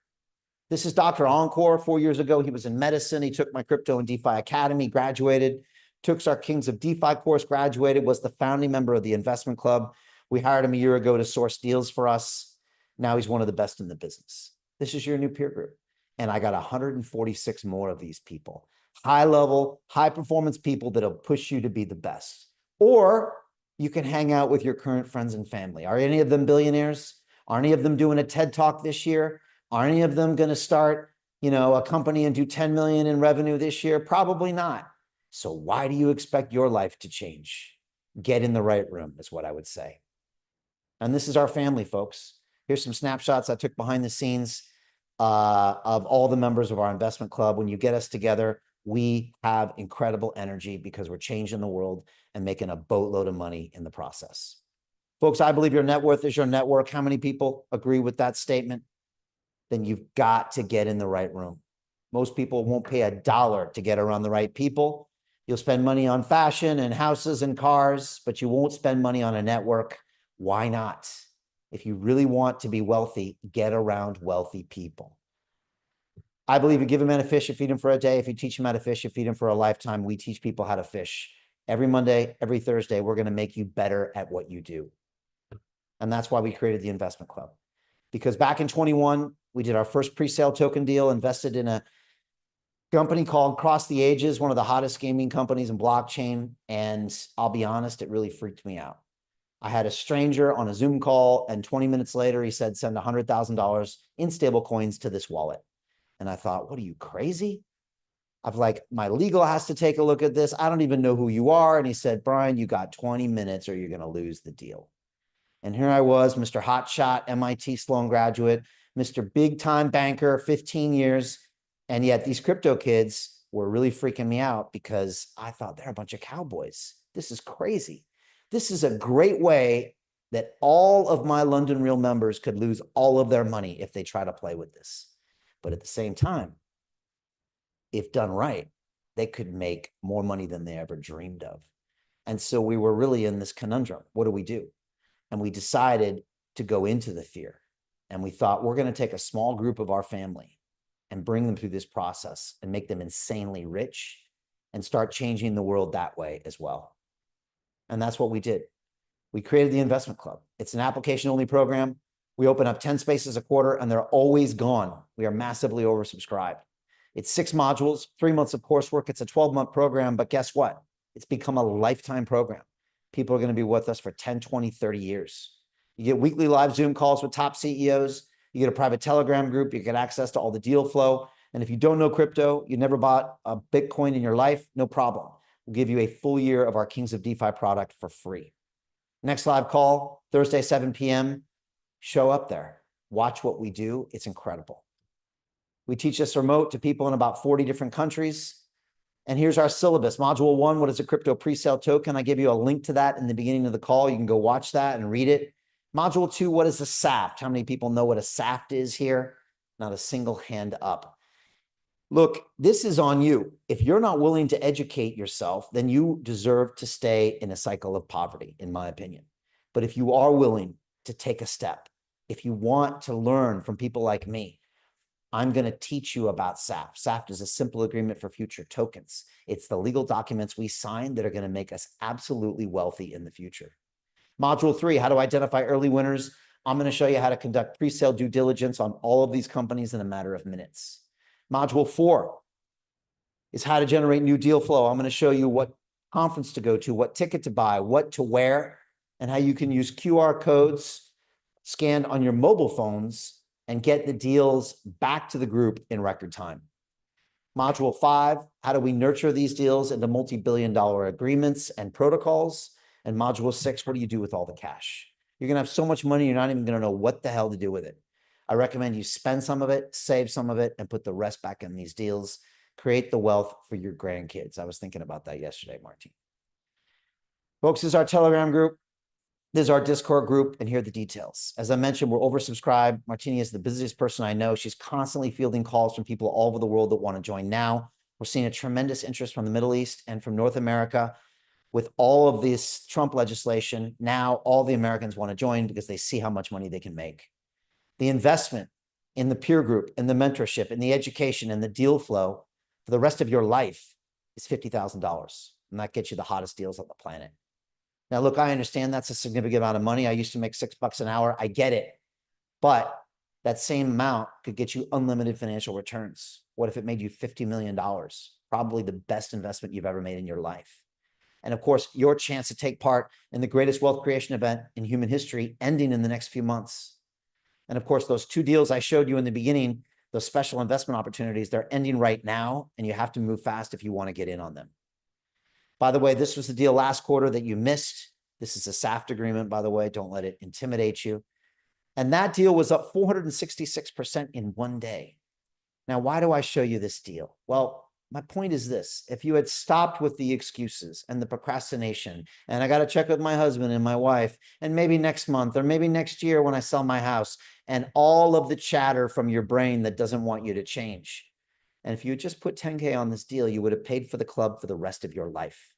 This is Dr. Encore. 4 years ago, he was in medicine. He took my Crypto and DeFi Academy, graduated, took our Kings of DeFi course, graduated, was the founding member of the investment club. We hired him a year ago to source deals for us. Now he's one of the best in the business. This is your new peer group. And I got 146 more of these people, high level, high performance people that'll push you to be the best. Or you can hang out with your current friends and family. Are any of them billionaires? Are any of them doing a TED Talk this year? Are any of them going to start, a company and do 10 million in revenue this year? Probably not. So why do you expect your life to change? Get in the right room is what I would say. And this is our family, folks. Here's some snapshots I took behind the scenes of all the members of our investment club. When you get us together, we have incredible energy because we're changing the world and making a boatload of money in the process. Folks, I believe your net worth is your network. How many people agree with that statement? Then you've got to get in the right room. Most people won't pay $1 to get around the right people. You'll spend money on fashion and houses and cars, but you won't spend money on a network. Why not? If you really want to be wealthy, get around wealthy people. I believe you give a man a fish, you feed him for a day. If you teach him how to fish, you feed him for a lifetime. We teach people how to fish. Every Monday, every Thursday, we're going to make you better at what you do. And that's why we created the investment club. Because back in 21, we did our first pre-sale token deal, invested in a company called Cross the Ages, one of the hottest gaming companies in blockchain. And I'll be honest, it really freaked me out. I had a stranger on a Zoom call, and 20 minutes later, he said, send $100,000 in stable coins to this wallet. And I thought, what are you, crazy? My legal has to take a look at this. I don't even know who you are. And he said, Brian, you got 20 minutes or you're going to lose the deal. And here I was, Mr. Hotshot, MIT Sloan graduate, Mr. Big Time Banker, 15 years. And yet these crypto kids were really freaking me out because I thought they're a bunch of cowboys. This is crazy. This is a great way that all of my London Real members could lose all of their money if they try to play with this. But at the same time, if done right, they could make more money than they ever dreamed of. And so we were really in this conundrum. What do we do? And we decided to go into the fear. And we thought, we're going to take a small group of our family and bring them through this process and make them insanely rich and start changing the world that way as well. And that's what we did. We created the investment club. It's an application-only program. We open up 10 spaces a quarter and they're always gone. We are massively oversubscribed. It's 6 modules, 3 months of coursework. It's a 12-month program, but guess what? It's become a lifetime program. People are going to be with us for 10, 20, 30 years. You get weekly live Zoom calls with top CEOs. You get a private Telegram group. You get access to all the deal flow. And if you don't know crypto, you never bought a Bitcoin in your life, no problem. We'll give you a full year of our Kings of DeFi product for free. Next live call, Thursday, 7 p.m. Show up there. Watch what we do. It's incredible. We teach this remote to people in about 40 different countries. And here's our syllabus. Module 1, what is a crypto pre-sale token? I give you a link to that in the beginning of the call. You can go watch that and read it. Module 2, what is a SAFT? How many people know what a SAFT is here? Not a single hand up. Look, this is on you. If you're not willing to educate yourself, then you deserve to stay in a cycle of poverty, in my opinion. But if you are willing to take a step, if you want to learn from people like me, I'm going to teach you about SAFT. SAFT is a simple agreement for future tokens. It's the legal documents we sign that are going to make us absolutely wealthy in the future. Module 3, how to identify early winners. I'm going to show you how to conduct pre-sale due diligence on all of these companies in a matter of minutes. Module 4 is how to generate new deal flow. I'm going to show you what conference to go to, what ticket to buy, what to wear, and how you can use QR codes scanned on your mobile phones and get the deals back to the group in record time. Module 5, how do we nurture these deals into multi-billion-dollar agreements and protocols? And module 6, what do you do with all the cash? You're going to have so much money, you're not even going to know what the hell to do with it. I recommend you spend some of it, save some of it, and put the rest back in these deals. Create the wealth for your grandkids. I was thinking about that yesterday, Martine. Folks, this is our Telegram group. This is our Discord group, and here are the details. As I mentioned, we're oversubscribed. Martini is the busiest person I know. She's constantly fielding calls from people all over the world that want to join now. We're seeing a tremendous interest from the Middle East and from North America. With all of this Trump legislation, now all the Americans want to join because they see how much money they can make. The investment in the peer group, in the mentorship, in the education, and the deal flow for the rest of your life is $50,000. And that gets you the hottest deals on the planet. Now, look, I understand that's a significant amount of money. I used to make $6 an hour. I get it. But that same amount could get you unlimited financial returns. What if it made you $50 million? Probably the best investment you've ever made in your life. And of course, your chance to take part in the greatest wealth creation event in human history ending in the next few months. And of course, those 2 deals I showed you in the beginning, those special investment opportunities, they're ending right now, and you have to move fast if you want to get in on them. By the way, this was the deal last quarter that you missed. This is a SAFT agreement, by the way. Don't let it intimidate you. And that deal was up 466% in one day. Now, why do I show you this deal? Well, my point is this. If you had stopped with the excuses and the procrastination, and I got to check with my husband and my wife, and maybe next month or maybe next year when I sell my house, and all of the chatter from your brain that doesn't want you to change. And if you had just put 10K on this deal, you would have paid for the club for the rest of your life.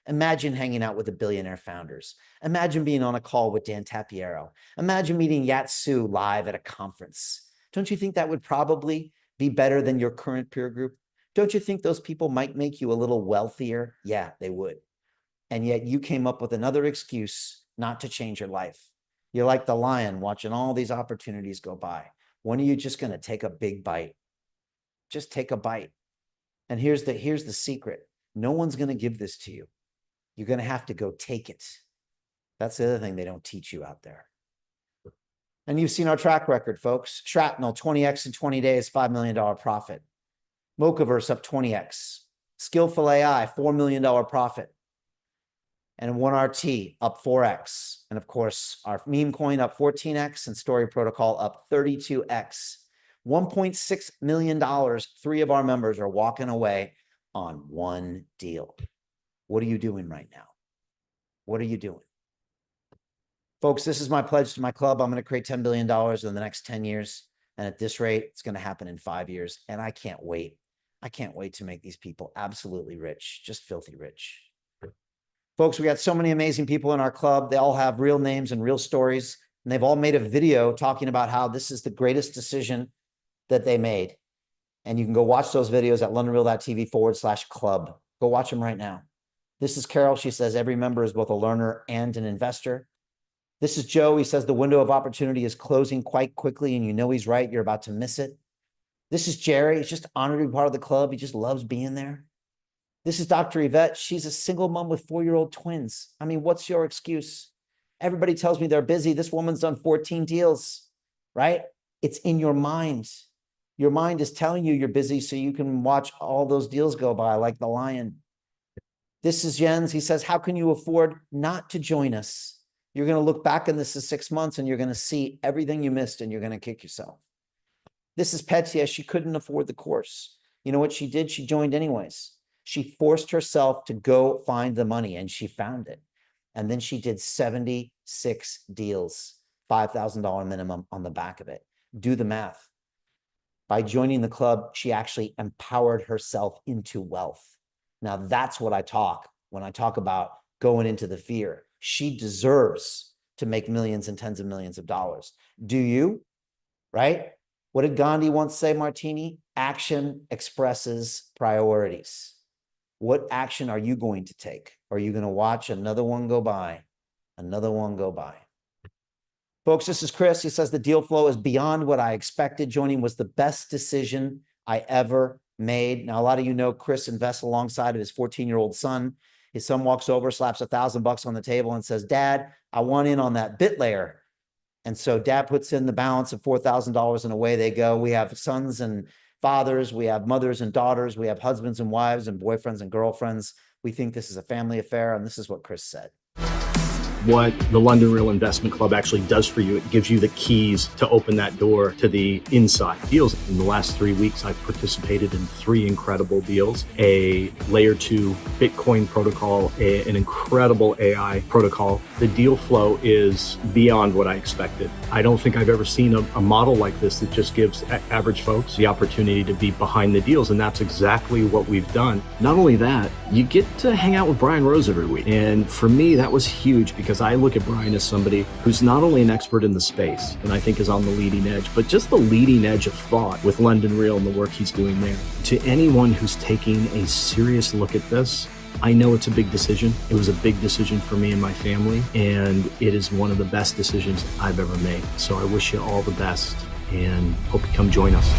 Imagine hanging out with the billionaire founders. Imagine being on a call with Dan Tapiero. Imagine meeting Yat Su live at a conference. Don't you think that would probably be better than your current peer group? Don't you think those people might make you a little wealthier? Yeah, they would. And yet you came up with another excuse not to change your life. You're like the lion watching all these opportunities go by. When are you just going to take a big bite? Just take a bite. And here's the secret. No one's going to give this to you. You're going to have to go take it. That's the other thing they don't teach you out there. And you've seen our track record, folks. Shrapnel, 20x in 20 days, $5 million profit. Mochaverse up 20x. Skillful AI, $4 million profit. And OneRT up 4x. And of course, our meme coin up 14x and Story Protocol up 32x. $1.6 million. 3 of our members are walking away on one deal. What are you doing right now? What are you doing? Folks, this is my pledge to my club. I'm going to create $10 billion in the next 10 years. And at this rate, it's going to happen in 5 years. And I can't wait. I can't wait to make these people absolutely rich, just filthy rich. Folks, we got so many amazing people in our club. They all have real names and real stories. And they've all made a video talking about how this is the greatest decision that they made. And you can go watch those videos at londonreal.tv/club. Go watch them right now. This is Carol. She says every member is both a learner and an investor. This is Joe. He says the window of opportunity is closing quite quickly and you know he's right. You're about to miss it. This is Jerry. He's just honored to be part of the club. He just loves being there. This is Dr. Yvette. She's a single mom with 4-year-old twins. I mean, what's your excuse? Everybody tells me they're busy. This woman's done 14 deals, right? It's in your mind. Your mind is telling you you're busy so you can watch all those deals go by like the lion. This is Jens. He says, how can you afford not to join us? You're going to look back on this in 6 months and you're going to see everything you missed and you're going to kick yourself. This is Petya. She couldn't afford the course. You know what she did? She joined anyways. She forced herself to go find the money and she found it. And then she did 76 deals, $5,000 minimum on the back of it. Do the math. By joining the club, she actually empowered herself into wealth. Now that's what I talk when I talk about going into the fear. She deserves to make millions and tens of millions of dollars. Do you? Right? What did Gandhi once say, Martini? Action expresses priorities. What action are you going to take? Are you going to watch another one go by? Another one go by. Folks, this is Chris. He says the deal flow is beyond what I expected. Joining was the best decision I ever made. Now, a lot of you know Chris invests alongside of his 14-year-old son. His son walks over, slaps $1,000 on the table and says, Dad, I want in on that bit layer. And so Dad puts in the balance of $4,000 and away they go. We have sons and fathers. We have mothers and daughters. We have husbands and wives and boyfriends and girlfriends. We think this is a family affair. And this is what Chris said. what the London Real Investment Club actually does for you. It gives you the keys to open that door to the inside deals. In the last 3 weeks, I've participated in 3 incredible deals: a layer 2 Bitcoin protocol, an incredible AI protocol. The deal flow is beyond what I expected. I don't think I've ever seen a model like this that just gives average folks the opportunity to be behind the deals, and that's exactly what we've done. Not only that, you get to hang out with Brian Rose every week, and for me, that was huge because I look at Brian as somebody who's not only an expert in the space, and I think is on the leading edge, but just the leading edge of thought with London Real and the work he's doing there. To anyone who's taking a serious look at this, I know it's a big decision. It was a big decision for me and my family, and it is one of the best decisions I've ever made. So I wish you all the best and hope you come join us.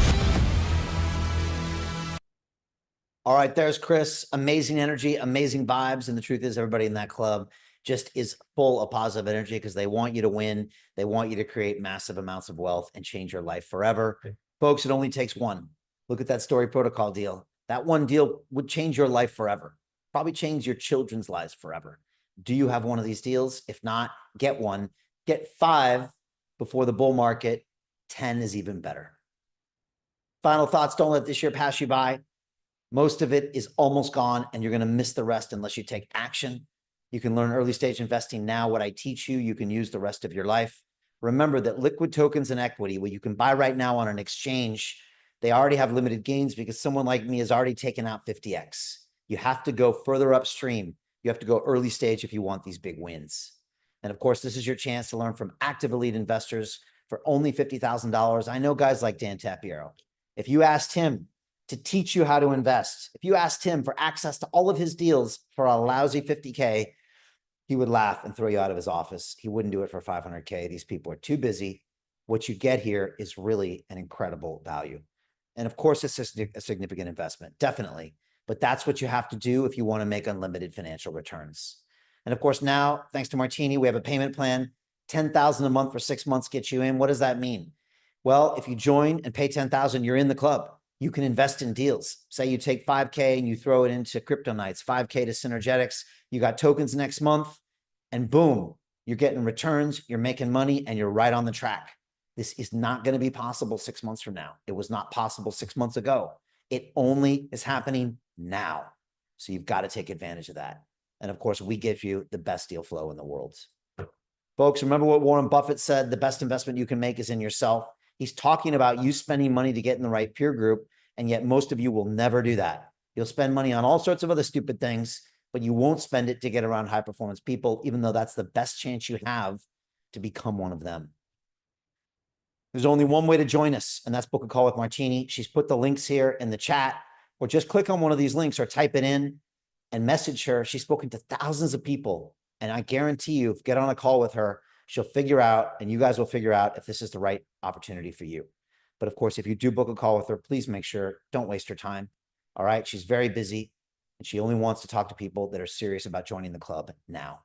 All right, there's Chris. Amazing energy, amazing vibes. And the truth is, everybody in that club just is full of positive energy because they want you to win. They want you to create massive amounts of wealth and change your life forever. Okay. Folks, it only takes one. Look at that Story Protocol deal. That one deal would change your life forever. Probably change your children's lives forever. Do you have one of these deals? If not, get one. Get 5 before the bull market. 10 is even better. Final thoughts. Don't let this year pass you by. Most of it is almost gone, and you're going to miss the rest unless you take action. You can learn early stage investing now. What I teach you, you can use the rest of your life. Remember that liquid tokens and equity, what you can buy right now on an exchange, they already have limited gains because someone like me has already taken out 50x. You have to go further upstream. You have to go early stage if you want these big wins. And of course, this is your chance to learn from active elite investors for only $50,000. I know guys like Dan Tapiero. If you asked him to teach you how to invest, if you asked him for access to all of his deals for a lousy 50K, he would laugh and throw you out of his office. He wouldn't do it for 500K. These people are too busy. What you get here is really an incredible value. And of course, it's a significant investment, definitely. But that's what you have to do if you want to make unlimited financial returns. And of course, now, thanks to Martini, we have a payment plan. $10,000 a month for 6 months gets you in. What does that mean? Well, if you join and pay $10,000, you're in the club. You can invest in deals. Say you take 5K and you throw it into Crypto Nights, 5K to Synergetics. You got tokens next month, and boom, you're getting returns, you're making money, and you're right on the track. This is not going to be possible 6 months from now. It was not possible 6 months ago. It only is happening now. So you've got to take advantage of that. And of course, we give you the best deal flow in the world. Folks, remember what Warren Buffett said, the best investment you can make is in yourself. He's talking about you spending money to get in the right peer group, and yet most of you will never do that. You'll spend money on all sorts of other stupid things, but you won't spend it to get around high-performance people, even though that's the best chance you have to become one of them. There's only one way to join us, and that's book a call with Martini. She's put the links here in the chat, or just click on one of these links or type it in and message her. She's spoken to thousands of people, and I guarantee you, if you get on a call with her, she'll figure out, and you guys will figure out if this is the right opportunity for you. But of course, if you do book a call with her, please make sure, don't waste her time. All right. She's very busy, and she only wants to talk to people that are serious about joining the club now.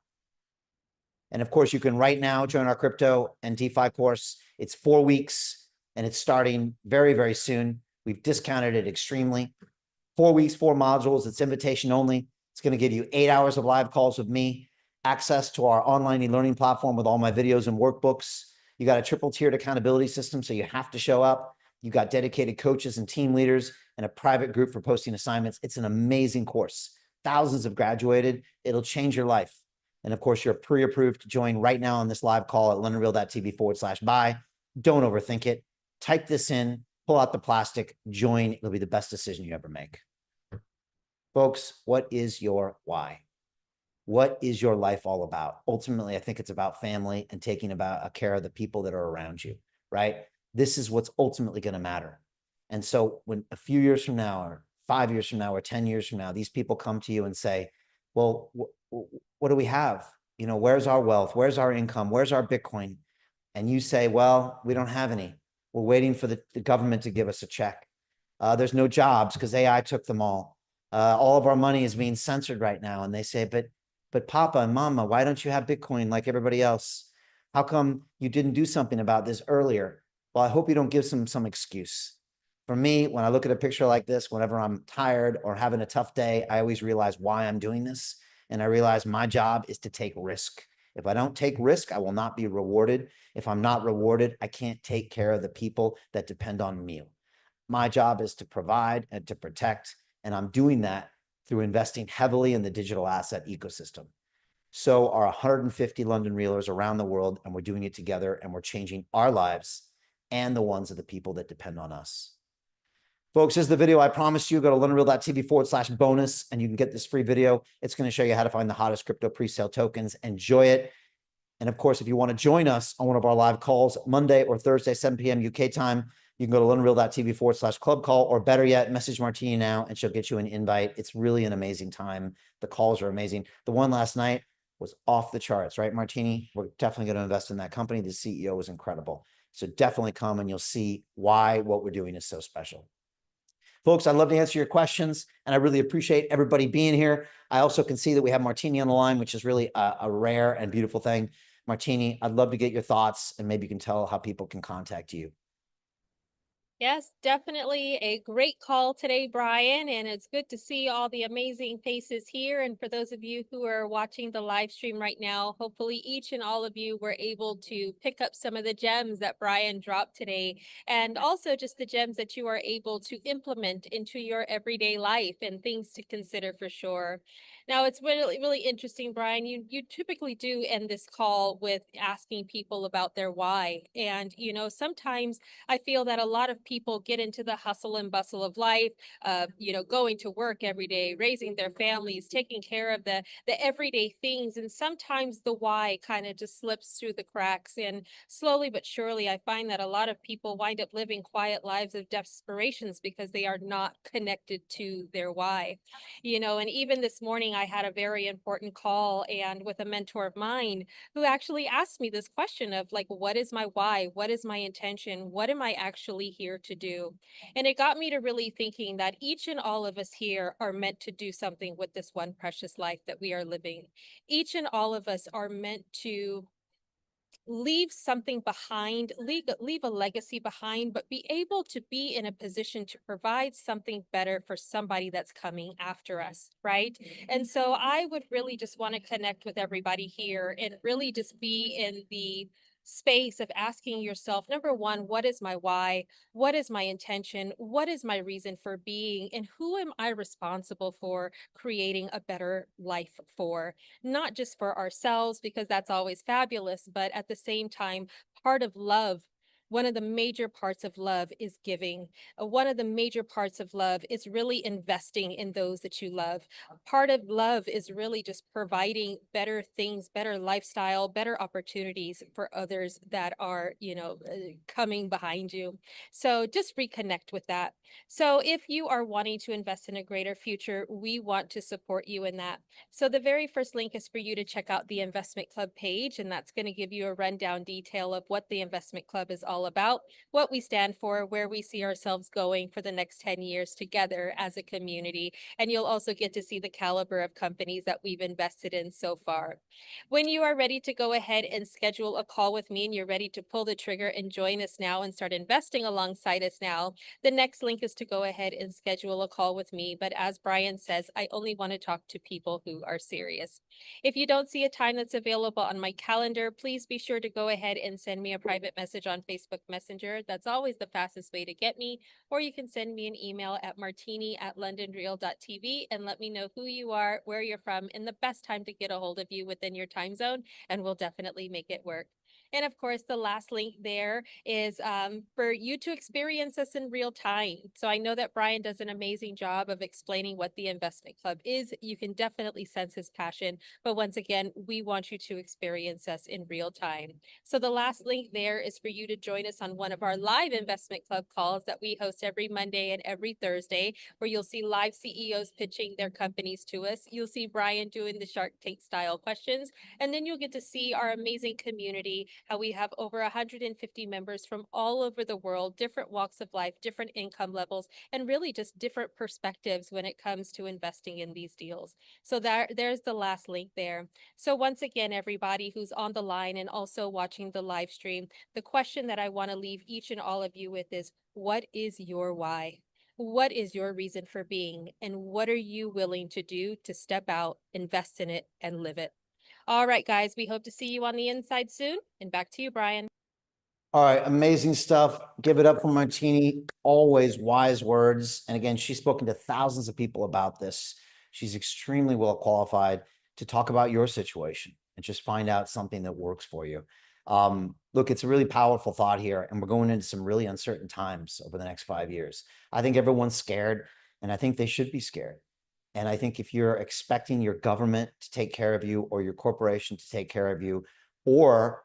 And of course, you can right now join our crypto and DeFi course. It's 4 weeks, and it's starting very, very soon. We've discounted it extremely. 4 weeks, 4 modules. It's invitation only. It's going to give you 8 hours of live calls with me, access to our online e-learning platform with all my videos and workbooks. You got a triple tiered accountability system, so you have to show up. You got dedicated coaches and team leaders and a private group for posting assignments. It's an amazing course. Thousands have graduated. It'll change your life. And of course, you're pre-approved to join right now on this live call at londonreal.tv/buy. Don't overthink it. Type this in, pull out the plastic, join. It'll be the best decision you ever make. Folks, what is your why? What is your life all about? Ultimately, I think it's about family and taking care of the people that are around you, right? This is what's ultimately going to matter. And so when a few years from now, or 5 years from now, or 10 years from now, these people come to you and say, well, what do we have? You know, where's our wealth? Where's our income? Where's our Bitcoin? And you say, well, we don't have any. We're waiting for the government to give us a check. There's no jobs because AI took them all. All of our money is being censored right now. And they say, but Papa and Mama, why don't you have Bitcoin like everybody else? How come you didn't do something about this earlier? Well, I hope you don't give some excuse. For me, when I look at a picture like this, whenever I'm tired or having a tough day, I always realize why I'm doing this. And I realize my job is to take risk. If I don't take risk, I will not be rewarded. If I'm not rewarded, I can't take care of the people that depend on me. My job is to provide and to protect, and I'm doing that through investing heavily in the digital asset ecosystem. So are 150 London Realers around the world, and we're doing it together, and we're changing our lives and the ones of the people that depend on us. Folks, this is the video I promised you. Go to londonreal.tv/bonus, and you can get this free video. It's going to show you how to find the hottest crypto pre-sale tokens. Enjoy it. And of course, if you want to join us on one of our live calls, Monday or Thursday, 7 p.m. UK time, you can go to londonreal.tv/club call, or better yet, message Martini now and she'll get you an invite. It's really an amazing time. The calls are amazing. The one last night was off the charts, right, Martini? We're definitely going to invest in that company. The CEO was incredible. So definitely come and you'll see why what we're doing is so special. Folks, I'd love to answer your questions, and I really appreciate everybody being here. I also can see that we have Martini on the line, which is really a rare and beautiful thing. Martini, I'd love to get your thoughts, and maybe you can tell how people can contact you. Yes, definitely a great call today, Brian, and it's good to see all the amazing faces here. And for those of you who are watching the live stream right now, hopefully each and all of you were able to pick up some of the gems that Brian dropped today, and also just the gems that you are able to implement into your everyday life and things to consider for sure. Now, it's really, really interesting, Brian. You typically do end this call with asking people about their why. And, you know, sometimes I feel that a lot of people get into the hustle and bustle of life, you know, going to work every day, raising their families, taking care of the everyday things. And sometimes the why kind of just slips through the cracks. And slowly but surely, I find that a lot of people wind up living quiet lives of desperations because they are not connected to their why. You know, and even this morning, I had a very important call and with a mentor of mine who actually asked me this question of like, what is my why? What is my intention? What am I actually here to do? And it got me to really thinking that each and all of us here are meant to do something with this one precious life that we are living. Each and all of us are meant to leave something behind, leave a legacy behind, but be able to be in a position to provide something better for somebody that's coming after us, right? And so I would really just want to connect with everybody here and really just be in the space of asking yourself, number one, what is my why? What is my intention? What is my reason for being? And who am I responsible for creating a better life for? Not just for ourselves, because that's always fabulous, but at the same time, part of love. One of the major parts of love is giving. One of the major parts of love is really investing in those that you love. Part of love is really just providing better things, better lifestyle, better opportunities for others that are, you know, coming behind you. So just reconnect with that. So if you are wanting to invest in a greater future, we want to support you in that. So the very first link is for you to check out the Investment Club page, and that's going to give you a rundown detail of what the Investment Club is all about, what we stand for, where we see ourselves going for the next 10 years together as a community. And you'll also get to see the caliber of companies that we've invested in so far. When you are ready to go ahead and schedule a call with me and you're ready to pull the trigger and join us now and start investing alongside us now, the next link is to go ahead and schedule a call with me. But as Brian says, I only want to talk to people who are serious. If you don't see a time that's available on my calendar, please be sure to go ahead and send me a private message on Facebook Messenger. That's always the fastest way to get me. Or you can send me an email at martini@londonreal.tv and let me know who you are, where you're from, and the best time to get a hold of you within your time zone, and we'll definitely make it work. And of course, the last link there is for you to experience us in real time. So I know that Brian does an amazing job of explaining what the Investment Club is. You can definitely sense his passion. But once again, we want you to experience us in real time. So the last link there is for you to join us on one of our live Investment Club calls that we host every Monday and every Thursday, where you'll see live CEOs pitching their companies to us. You'll see Brian doing the Shark Tank style questions, and then you'll get to see our amazing community, how we have over 150 members from all over the world, different walks of life, different income levels, and really just different perspectives when it comes to investing in these deals. So there's the last link there. So once again, everybody who's on the line and also watching the live stream, the question that I want to leave each and all of you with is, what is your why? What is your reason for being? And what are you willing to do to step out, invest in it, and live it? All right, guys, we hope to see you on the inside soon. And back to you, Brian. All right, amazing stuff. Give it up for Martini. Always wise words. And again, she's spoken to thousands of people about this. She's extremely well qualified to talk about your situation and just find out something that works for you. Look, it's a really powerful thought here, and we're going into some really uncertain times over the next 5 years. I think everyone's scared, and I think they should be scared. And I think if you're expecting your government to take care of you, or your corporation to take care of you, or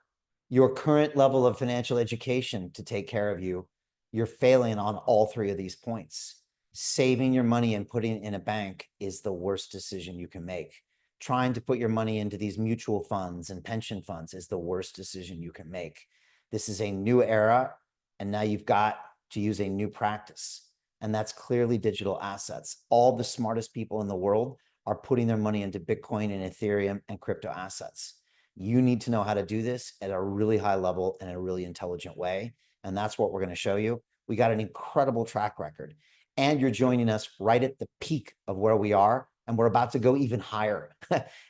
your current level of financial education to take care of you, you're failing on all three of these points. Saving your money and putting it in a bank is the worst decision you can make. Trying to put your money into these mutual funds and pension funds is the worst decision you can make. This is a new era, and now you've got to use a new practice, and that's clearly digital assets. All the smartest people in the world are putting their money into Bitcoin and Ethereum and crypto assets. You need to know how to do this at a really high level and a really intelligent way, and that's what we're going to show you. We got an incredible track record, and you're joining us right at the peak of where we are, and we're about to go even higher.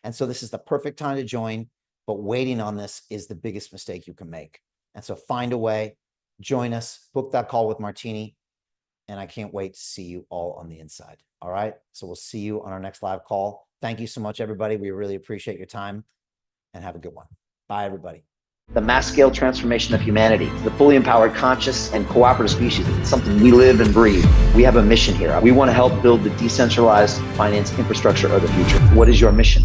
And so this is the perfect time to join, but waiting on this is the biggest mistake you can make. And so find a way, join us, book that call with Martini, and I can't wait to see you all on the inside. All right, so we'll see you on our next live call. Thank you so much, everybody. We really appreciate your time, and have a good one. Bye, everybody. The mass scale transformation of humanity, the fully empowered conscious and cooperative species. It's something we live and breathe. We have a mission here. We want to help build the decentralized finance infrastructure of the future. What is your mission?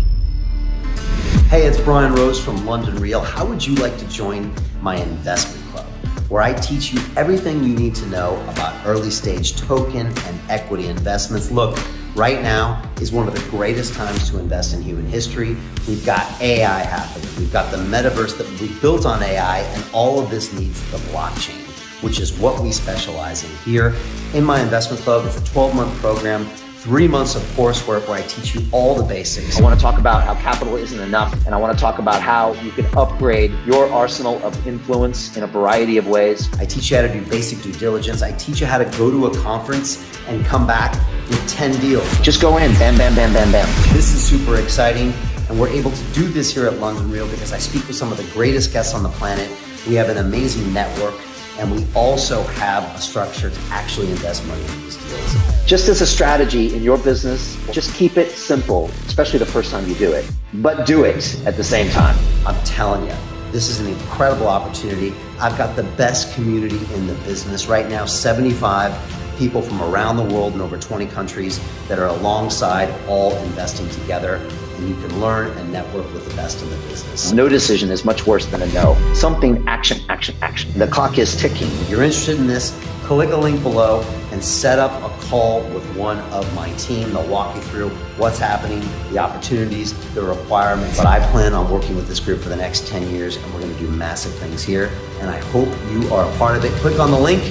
Hey, it's Brian Rose from London Real. How would you like to join my investment club, where I teach you everything you need to know about early stage token and equity investments? Look, right now is one of the greatest times to invest in human history. We've got AI happening. We've got the metaverse that we built on AI, and all of this needs the blockchain, which is what we specialize in here. In my investment club, it's a 12-month program, 3 months of coursework where I teach you all the basics. I want to talk about how capital isn't enough, and I want to talk about how you can upgrade your arsenal of influence in a variety of ways. I teach you how to do basic due diligence. I teach you how to go to a conference and come back with 10 deals. Just go in, bam, bam, bam, bam, bam. This is super exciting, and we're able to do this here at London Real because I speak with some of the greatest guests on the planet. We have an amazing network, and we also have a structure to actually invest money in these deals. Just as a strategy in your business, just keep it simple, especially the first time you do it, but do it at the same time. I'm telling you, this is an incredible opportunity. I've got the best community in the business right now, 75 people from around the world in over 20 countries that are alongside, all investing together. And you can learn and network with the best in the business. No decision is much worse than a no. Something, action, action, action. The clock is ticking. If you're interested in this, click a link below and set up a call with one of my team. They'll walk you through what's happening, the opportunities, the requirements. But I plan on working with this group for the next 10 years, and we're going to do massive things here. And I hope you are a part of it. Click on the link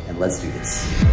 and let's do this.